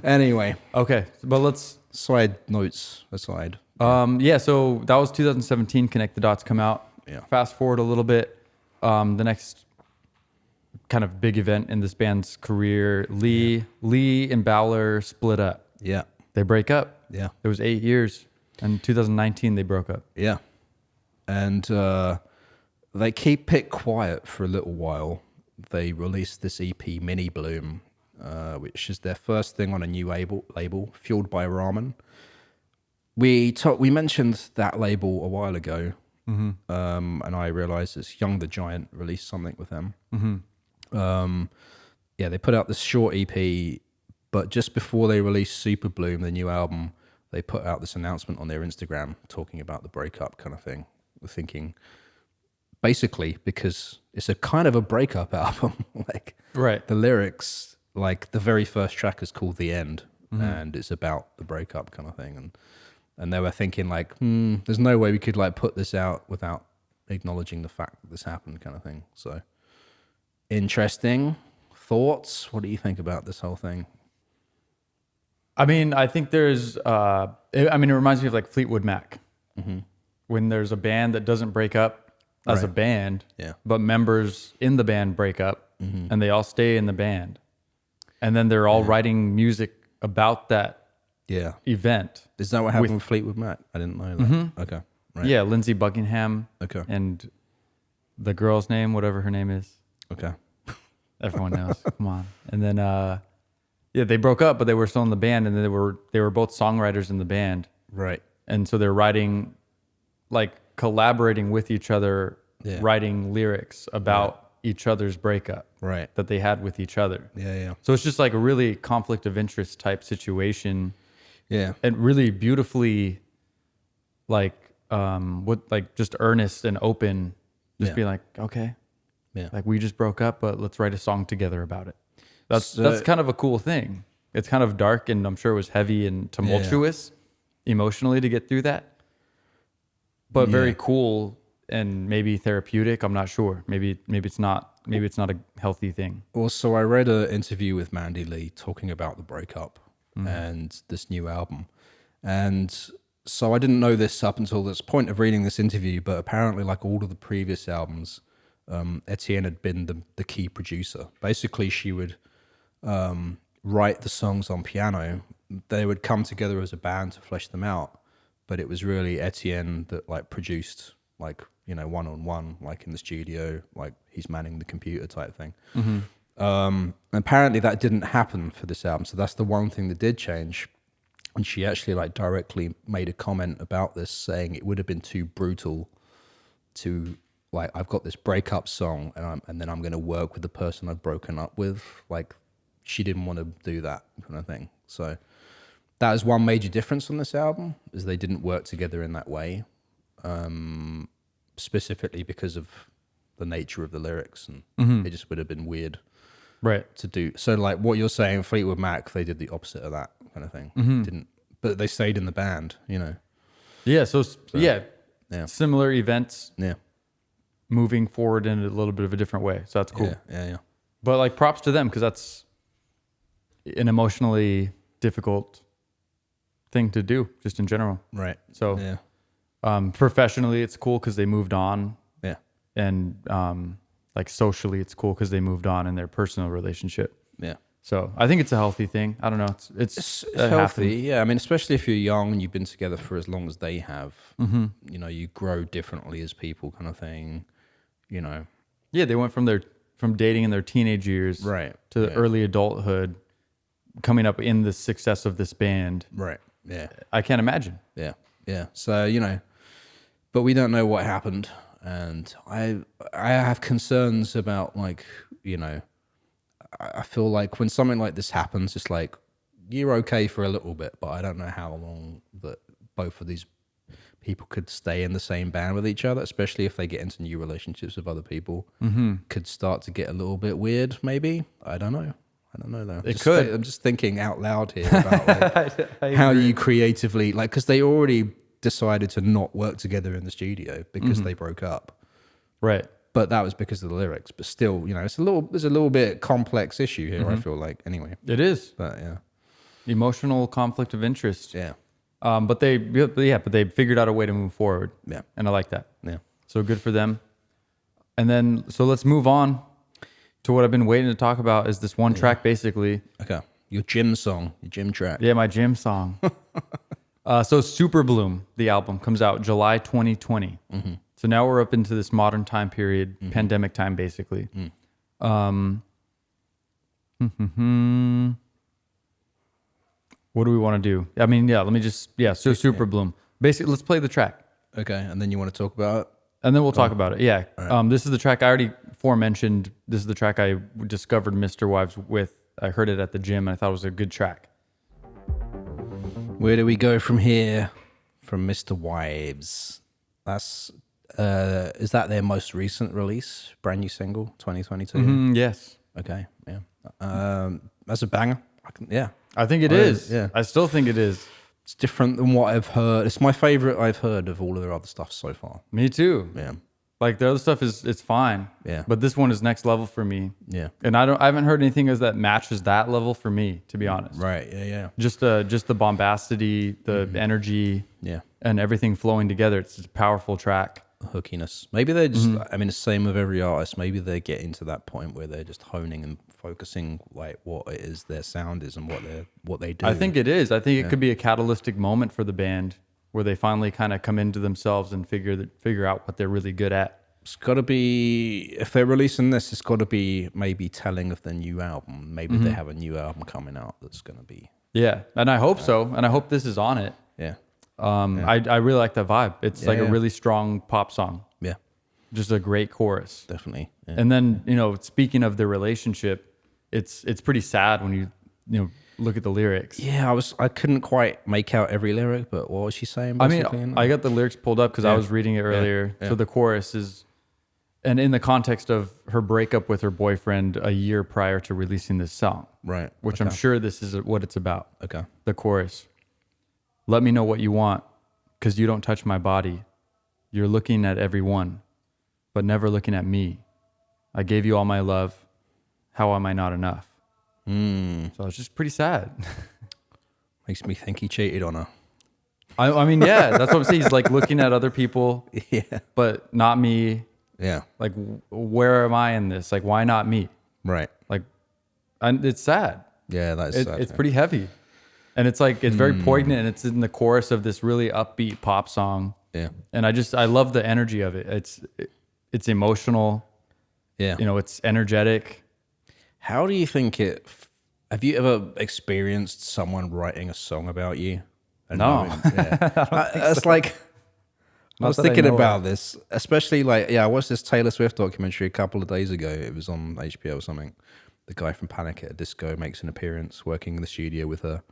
Speaker 2: Anyway.
Speaker 1: Okay, but let's
Speaker 2: side notes aside.
Speaker 1: Yeah. So that was 2017. Connect the Dots come out.
Speaker 2: Yeah.
Speaker 1: Fast forward a little bit. The next kind of big event in this band's career, Lee and Bowler split up.
Speaker 2: Yeah.
Speaker 1: They break up.
Speaker 2: Yeah.
Speaker 1: It was 8 years. And 2019 they broke up.
Speaker 2: Yeah. And they keep it quiet for a little while. They released this EP, Mini Bloom, which is their first thing on a new label Fueled by Ramen. We mentioned that label a while ago, and I realized it's Young the Giant released something with them. Yeah, they put out this short EP, but just before they released Super Bloom, the new album, they put out this announcement on their Instagram talking about the breakup kind of thing. We're thinking, basically, because it's a kind of a breakup album, like
Speaker 1: Right.
Speaker 2: The lyrics, like the very first track is called The End, and it's about the breakup kind of thing. And they were thinking like, there's no way we could like put this out without acknowledging the fact that this happened kind of thing. So interesting thoughts. What do you think about this whole thing?
Speaker 1: I mean, I think there's, it reminds me of like Fleetwood Mac. When there's a band that doesn't break up as a band, but members in the band break up and they all stay in the band. And then they're all writing music about that event.
Speaker 2: Is that what happened with Fleetwood Mac? I didn't know that. Okay. Right.
Speaker 1: Yeah, Lindsey Buckingham.
Speaker 2: Okay.
Speaker 1: And the girl's name, whatever her name is.
Speaker 2: Okay.
Speaker 1: Everyone knows. Come on. And then, they broke up, but they were still in the band, and they were both songwriters in the band.
Speaker 2: Right.
Speaker 1: And so they're writing, like collaborating with each other, writing lyrics about each other's breakup that they had with each other.
Speaker 2: Yeah.
Speaker 1: So it's just like a really conflict of interest type situation.
Speaker 2: Yeah.
Speaker 1: And really beautifully like just earnest and open, just being like, okay.
Speaker 2: Yeah.
Speaker 1: Like we just broke up, but let's write a song together about it. That's kind of a cool thing. It's kind of dark, and I'm sure it was heavy and tumultuous emotionally to get through that. But very cool and maybe therapeutic. I'm not sure. Maybe it's not a healthy thing.
Speaker 2: Well, so I read an interview with Mandy Lee talking about the breakup and this new album. And so I didn't know this up until this point of reading this interview, but apparently like all of the previous albums, Etienne had been the key producer. Basically, she would write the songs on piano. They would come together as a band to flesh them out, but it was really Etienne that like produced, like, you know, one-on-one, like in the studio, like he's manning the computer type thing. Apparently that didn't happen for this album, so that's the one thing that did change. And she actually like directly made a comment about this, saying it would have been too brutal to like, I've got this breakup song and then I'm going to work with the person I've broken up with. Like, she didn't want to do that kind of thing. So that is one major difference on this album, is they didn't work together in that way, specifically because of the nature of the lyrics, and it just would have been weird to do. So like what you're saying, Fleetwood Mac, they did the opposite of that kind of thing. Didn't, but they stayed in the band, you know.
Speaker 1: Yeah, so similar events.
Speaker 2: Yeah.
Speaker 1: Moving forward in a little bit of a different way. So that's cool.
Speaker 2: Yeah.
Speaker 1: But like props to them, because that's an emotionally difficult thing to do just in general.
Speaker 2: Right.
Speaker 1: So professionally it's cool because they moved on.
Speaker 2: Yeah.
Speaker 1: And like socially it's cool because they moved on in their personal relationship.
Speaker 2: Yeah.
Speaker 1: So I think it's a healthy thing. I don't know. It's
Speaker 2: healthy. Yeah. I mean, especially if you're young and you've been together for as long as they have, you know, you grow differently as people kind of thing, you know.
Speaker 1: Yeah. They went from dating in their teenage years to the early adulthood, coming up in the success of this band.
Speaker 2: Right. Yeah.
Speaker 1: I can't imagine.
Speaker 2: Yeah. Yeah. So, you know, but we don't know what happened. And I have concerns about, like, you know, I feel like when something like this happens, it's like you're okay for a little bit, but I don't know how long that both of these people could stay in the same band with each other, especially if they get into new relationships with other people. Could start to get a little bit weird, maybe. I don't know though. I'm just thinking out loud here about like, how you creatively, like, because they already decided to not work together in the studio because they broke up.
Speaker 1: Right.
Speaker 2: But that was because of the lyrics. But still, you know, there's a little bit complex issue here, I feel like, anyway.
Speaker 1: It is.
Speaker 2: But yeah.
Speaker 1: Emotional conflict of interest.
Speaker 2: Yeah.
Speaker 1: But they figured out a way to move forward.
Speaker 2: Yeah.
Speaker 1: And I like that.
Speaker 2: Yeah.
Speaker 1: So good for them. And then, so let's move on to what I've been waiting to talk about, is this one track basically.
Speaker 2: Okay. Your gym song, your gym track.
Speaker 1: Yeah, my gym song. So Super Bloom, the album, comes out July 2020. So now we're up into this modern time period, pandemic time, basically. What do we want to do? I mean, let me just, so Super Bloom. Basically, let's play the track.
Speaker 2: Okay, and then you want to talk about it?
Speaker 1: And then we'll talk about it, yeah. Right. This is the track I already aforementioned. This is the track I discovered MisterWives with. I heard it at the gym, and I thought it was a good track.
Speaker 2: Where do we go from here? From MisterWives. That's... is that their most recent release? Brand new single, 2022?
Speaker 1: Yes.
Speaker 2: Okay, yeah. That's a banger. Yeah.
Speaker 1: I think it is.
Speaker 2: Yeah.
Speaker 1: I still think it is.
Speaker 2: It's different than what I've heard. It's my favorite I've heard of all of their other stuff so far.
Speaker 1: Me too.
Speaker 2: Yeah.
Speaker 1: Like the other stuff it's fine.
Speaker 2: Yeah.
Speaker 1: But this one is next level for me.
Speaker 2: Yeah.
Speaker 1: And I haven't heard anything that matches that level for me, to be honest.
Speaker 2: Right. Yeah. Yeah.
Speaker 1: Just the bombacity, the energy,
Speaker 2: Yeah.
Speaker 1: and everything flowing together. It's a powerful track.
Speaker 2: Hookiness. Maybe they're just, I mean, the same with every artist. Maybe they're getting to that point where they're just honing and focusing like what it is their sound is and what they do.
Speaker 1: I think it is. I think it could be a catalytic moment for the band where they finally kind of come into themselves and figure out what they're really good at.
Speaker 2: It's got to be, if they're releasing this, it's got to be maybe telling of their new album. Maybe they have a new album coming out that's going to be.
Speaker 1: Yeah. And I hope so. And I hope this is on it.
Speaker 2: Yeah.
Speaker 1: I really like that vibe. It's like a really strong pop song.
Speaker 2: Yeah.
Speaker 1: Just a great chorus.
Speaker 2: Definitely. Yeah.
Speaker 1: And then, speaking of the relationship, it's pretty sad when you look at the lyrics.
Speaker 2: Yeah, I couldn't quite make out every lyric, but what was she saying?
Speaker 1: I mean, I got the lyrics pulled up because I was reading it earlier.
Speaker 2: Yeah.
Speaker 1: So the chorus is, and in the context of her breakup with her boyfriend a year prior to releasing this song.
Speaker 2: Right.
Speaker 1: Which I'm sure this is what it's about.
Speaker 2: Okay.
Speaker 1: The chorus. Let me know what you want, because you don't touch my body. You're looking at everyone, but never looking at me. I gave you all my love. How am I not enough? So it's just pretty sad.
Speaker 2: Makes me think he cheated on her.
Speaker 1: I mean, yeah, that's what I'm saying. He's like looking at other people, but not me.
Speaker 2: Yeah.
Speaker 1: Like, where am I in this? Like, why not me?
Speaker 2: Right.
Speaker 1: Like, and it's sad.
Speaker 2: Yeah, that's sad.
Speaker 1: It's pretty heavy. And it's like, it's very poignant, and it's in the chorus of this really upbeat pop song.
Speaker 2: Yeah.
Speaker 1: And I love the energy of it. It's emotional.
Speaker 2: Yeah.
Speaker 1: It's energetic.
Speaker 2: How do you think have you ever experienced someone writing a song about you? And
Speaker 1: No.
Speaker 2: That's like, I was thinking about this, especially I watched this Taylor Swift documentary a couple of days ago. It was on HBO or something. The guy from Panic at the Disco makes an appearance working in the studio with her.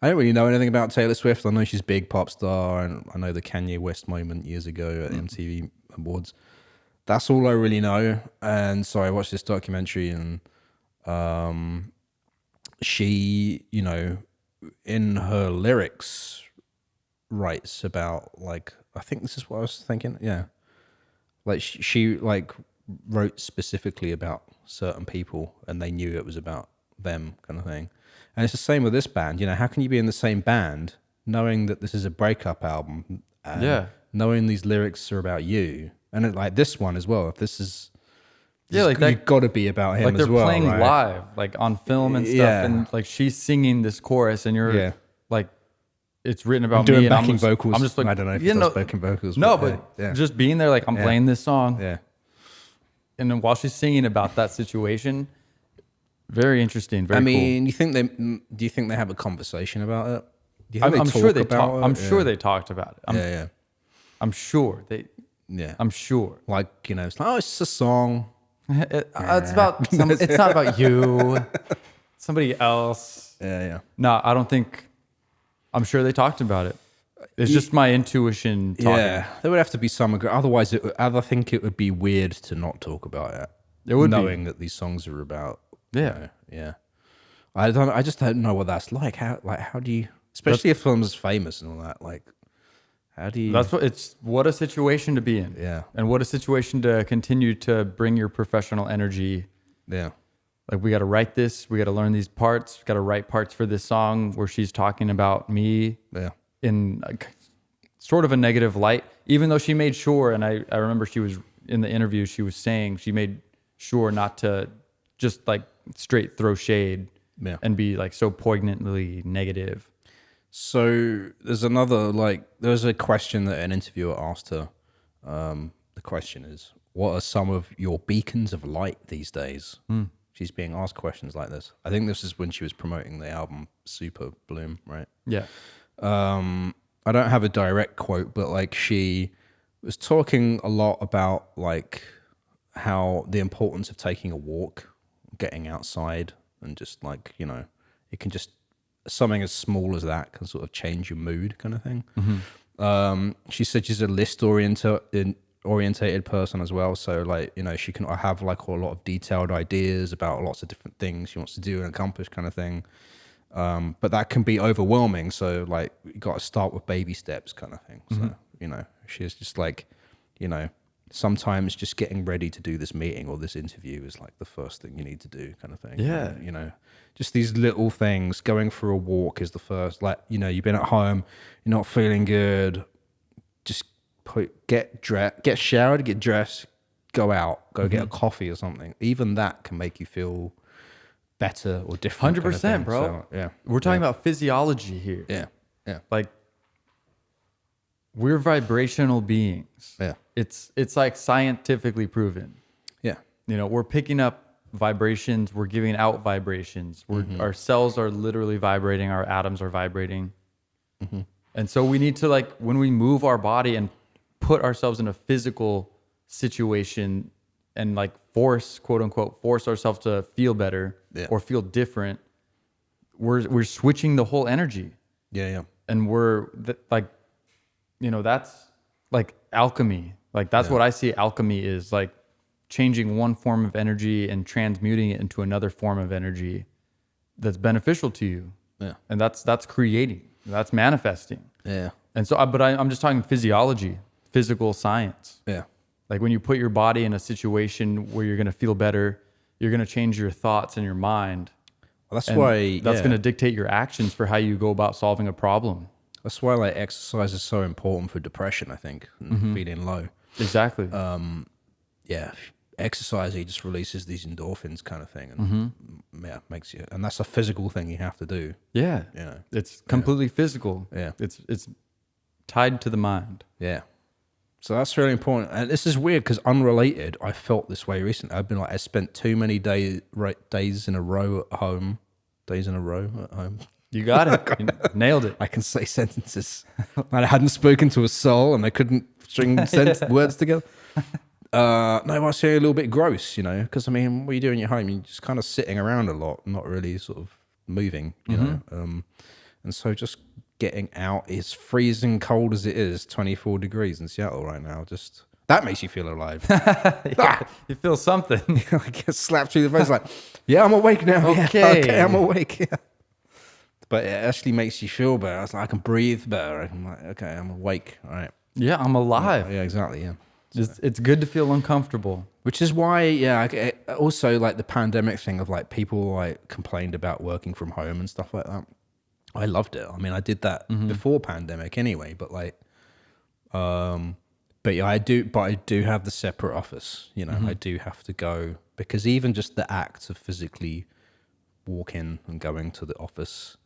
Speaker 2: I don't really know anything about Taylor Swift. I know she's a big pop star, and I know the Kanye West moment years ago at MTV Awards. That's all I really know. And so I watched this documentary, and she, in her lyrics, writes about I think this is what I was thinking. Yeah, she wrote specifically about certain people, and they knew it was about them, kind of thing. And it's the same with this band. How can you be in the same band knowing that this is a breakup album? And knowing these lyrics are about you, and like this one as well. If this is, you've got to be about him as well.
Speaker 1: Like they're playing
Speaker 2: right?
Speaker 1: live, like on film and stuff, and like she's singing this chorus, and you're like, it's written about
Speaker 2: doing
Speaker 1: me.
Speaker 2: backing
Speaker 1: and
Speaker 2: vocals.
Speaker 1: I'm just like,
Speaker 2: I don't know if he does backing vocals.
Speaker 1: No, but just being there, like I'm playing this song.
Speaker 2: Yeah.
Speaker 1: And then while she's singing about that situation, very interesting. Very
Speaker 2: cool. Do you think they have a conversation about it? Do you think
Speaker 1: I'm sure they talk.
Speaker 2: it?
Speaker 1: I'm sure they talked about it. I'm sure they.
Speaker 2: Yeah.
Speaker 1: I'm sure.
Speaker 2: Like, it's like, oh, it's a song.
Speaker 1: It's about. It's not about you. Somebody else.
Speaker 2: Yeah.
Speaker 1: No, I don't think. I'm sure they talked about it. It's just my intuition talking.
Speaker 2: Yeah, there would have to be some. Otherwise, I think it would be weird to not talk about it.
Speaker 1: It would
Speaker 2: knowing that these songs are about.
Speaker 1: Yeah.
Speaker 2: Yeah. I just don't know what that's like. How do you, especially if someone's famous and all that, like, how do you?
Speaker 1: What a situation to be in.
Speaker 2: Yeah.
Speaker 1: And what a situation to continue to bring your professional energy.
Speaker 2: Yeah.
Speaker 1: Like, we got to write this. We got to learn these parts. We got to write parts for this song where she's talking about me.
Speaker 2: Yeah.
Speaker 1: In sort of a negative light, even though she made sure, and I remember she was in the interview, she was saying she made sure not to just like straight throw shade and be like so poignantly negative.
Speaker 2: So there's there's a question that an interviewer asked her. The question is, what are some of your beacons of light these days? She's being asked questions like this. I think this is when she was promoting the album Super Bloom, right?
Speaker 1: Yeah.
Speaker 2: I don't have a direct quote, but she was talking a lot about how the importance of taking a walk, getting outside, and just it can just, something as small as that can sort of change your mood, kind of thing. She said she's a list orientated person as well. So like, you know, she can have like a lot of detailed ideas about lots of different things she wants to do and accomplish kind of thing. But that can be overwhelming. So like you got to start with baby steps kind of thing. So, you know, she's just like, you know, sometimes just getting ready to do this meeting or this interview is like the first thing you need to do kind of thing.
Speaker 1: Yeah.
Speaker 2: You know, just these little things. Going for a walk is the first, like, you know, you've been at home, you're not feeling good. Just get showered, get dressed, go out, go get a coffee or something. Even that can make you feel better or different.
Speaker 1: 100%, bro.
Speaker 2: So, yeah.
Speaker 1: We're talking about physiology here.
Speaker 2: Yeah. Yeah.
Speaker 1: Like, we're vibrational beings.
Speaker 2: Yeah.
Speaker 1: It's like scientifically proven.
Speaker 2: Yeah.
Speaker 1: You know, we're picking up vibrations, we're giving out vibrations. Our cells are literally vibrating, our atoms are vibrating. And so we need to, like, when we move our body and put ourselves in a physical situation and like quote unquote, force ourselves to feel better or feel different, we're switching the whole energy.
Speaker 2: Yeah. Yeah.
Speaker 1: And like, you know, that's like alchemy. Like that's what I see alchemy is, like changing one form of energy and transmuting it into another form of energy that's beneficial to you.
Speaker 2: Yeah.
Speaker 1: And that's creating, that's manifesting.
Speaker 2: Yeah.
Speaker 1: And so, I'm just talking physiology, physical science.
Speaker 2: Yeah.
Speaker 1: Like when you put your body in a situation where you're going to feel better, you're going to change your thoughts and your mind.
Speaker 2: Well, that's
Speaker 1: And
Speaker 2: why
Speaker 1: that's going to dictate your actions for how you go about solving a problem.
Speaker 2: That's why like exercise is so important for depression, I think, and feeling low.
Speaker 1: Exactly.
Speaker 2: Yeah. Exercising just releases these endorphins kind of thing. And yeah, makes you, and that's a physical thing you have to do.
Speaker 1: Yeah.
Speaker 2: You know.
Speaker 1: It's completely physical.
Speaker 2: Yeah.
Speaker 1: It's tied to the mind.
Speaker 2: Yeah. So that's really important. And this is weird because unrelated, I felt this way recently. I've been like, I spent too many days in a row at home. Days in a row at home.
Speaker 1: You got it. You nailed it.
Speaker 2: I can say sentences. I hadn't spoken to a soul and I couldn't string words together. No, I was feeling a little bit gross, you know, because I mean, what are you doing at home? You're just kind of sitting around a lot, not really sort of moving, you know. And so just getting out, is freezing cold as it is, 24 degrees in Seattle right now. Just that makes you feel alive.
Speaker 1: You feel something.
Speaker 2: I get slapped through the face like, yeah, I'm awake now.
Speaker 1: Okay.
Speaker 2: Okay, I'm awake. Yeah. But it actually makes you feel better. I was like, I can breathe better. I'm like, okay, I'm awake. All right.
Speaker 1: Yeah, I'm alive.
Speaker 2: Yeah, exactly. Yeah.
Speaker 1: It's good to feel uncomfortable.
Speaker 2: Which is why, yeah, also like the pandemic thing of like people like complained about working from home and stuff like that. I loved it. I mean, I did that before pandemic anyway, but like, but yeah, I do have the separate office, you know, I do have to go because even just the act of physically walking and going to the office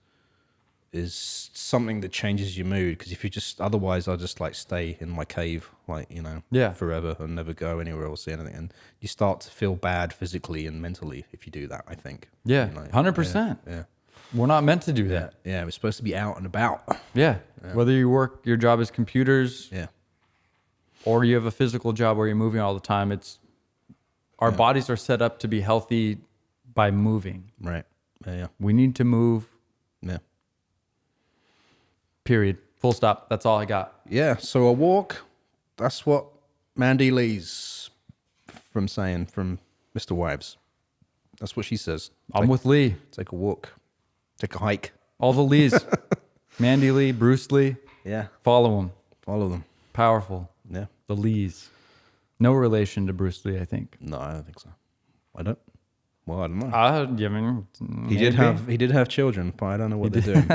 Speaker 2: is something that changes your mood. Because if you just, otherwise I'll just like stay in my cave, like, you know, forever and never go anywhere or see anything. And you start to feel bad physically and mentally if you do that, I think.
Speaker 1: Yeah,
Speaker 2: like,
Speaker 1: 100%.
Speaker 2: Yeah.
Speaker 1: We're not meant to do that.
Speaker 2: Yeah, we're supposed to be out and about.
Speaker 1: Yeah. Whether your job is computers, or you have a physical job where you're moving all the time, our bodies are set up to be healthy by moving.
Speaker 2: Right. Yeah.
Speaker 1: We need to move.
Speaker 2: Yeah.
Speaker 1: Period. Full stop. That's all I got.
Speaker 2: Yeah. So a walk, that's what Mandy Lee's from MisterWives. That's what she says.
Speaker 1: I'm with Lee.
Speaker 2: Take a walk. Take a hike.
Speaker 1: All the Lees. Mandy Lee, Bruce Lee.
Speaker 2: Yeah.
Speaker 1: Follow them.
Speaker 2: Follow them.
Speaker 1: Powerful.
Speaker 2: Yeah.
Speaker 1: The Lees. No relation to Bruce Lee, I think.
Speaker 2: No, I don't think so. I don't. Well, I don't know.
Speaker 1: I mean,
Speaker 2: He did have children, but I don't know what they're doing.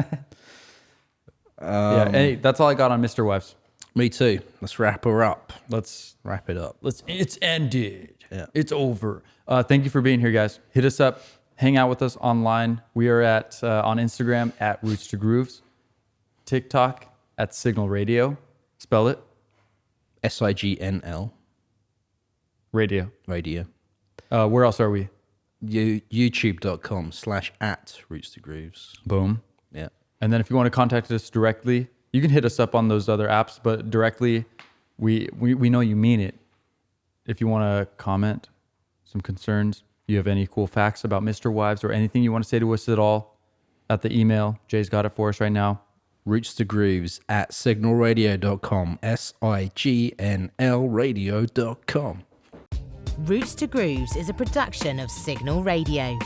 Speaker 1: Yeah. Hey, that's all I got on MisterWives.
Speaker 2: Me too. Let's wrap her up.
Speaker 1: Let's
Speaker 2: Wrap it up.
Speaker 1: It's ended.
Speaker 2: Yeah.
Speaker 1: It's over. Thank you for being here, guys. Hit us up. Hang out with us online. We are on Instagram at Roots to Grooves, TikTok at SIGNL Radio. Spell it.
Speaker 2: SIGNL.
Speaker 1: Radio.
Speaker 2: Radio.
Speaker 1: Where else are we?
Speaker 2: YouTube.com/@Roots to Grooves.
Speaker 1: Boom.
Speaker 2: Yeah.
Speaker 1: And then if you want to contact us directly, you can hit us up on those other apps, but directly, we know you mean it. If you want to comment, some concerns, you have any cool facts about MisterWives or anything you want to say to us at all, at the email, Jay's got it for us right now.
Speaker 2: Roots to Grooves at signalradio.com. SIGNL radio.com.
Speaker 3: Roots to Grooves is a production of Signal Radio.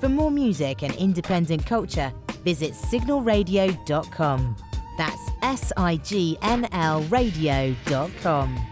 Speaker 3: For more music and independent culture, visit signalradio.com. That's SIGNL radio.com.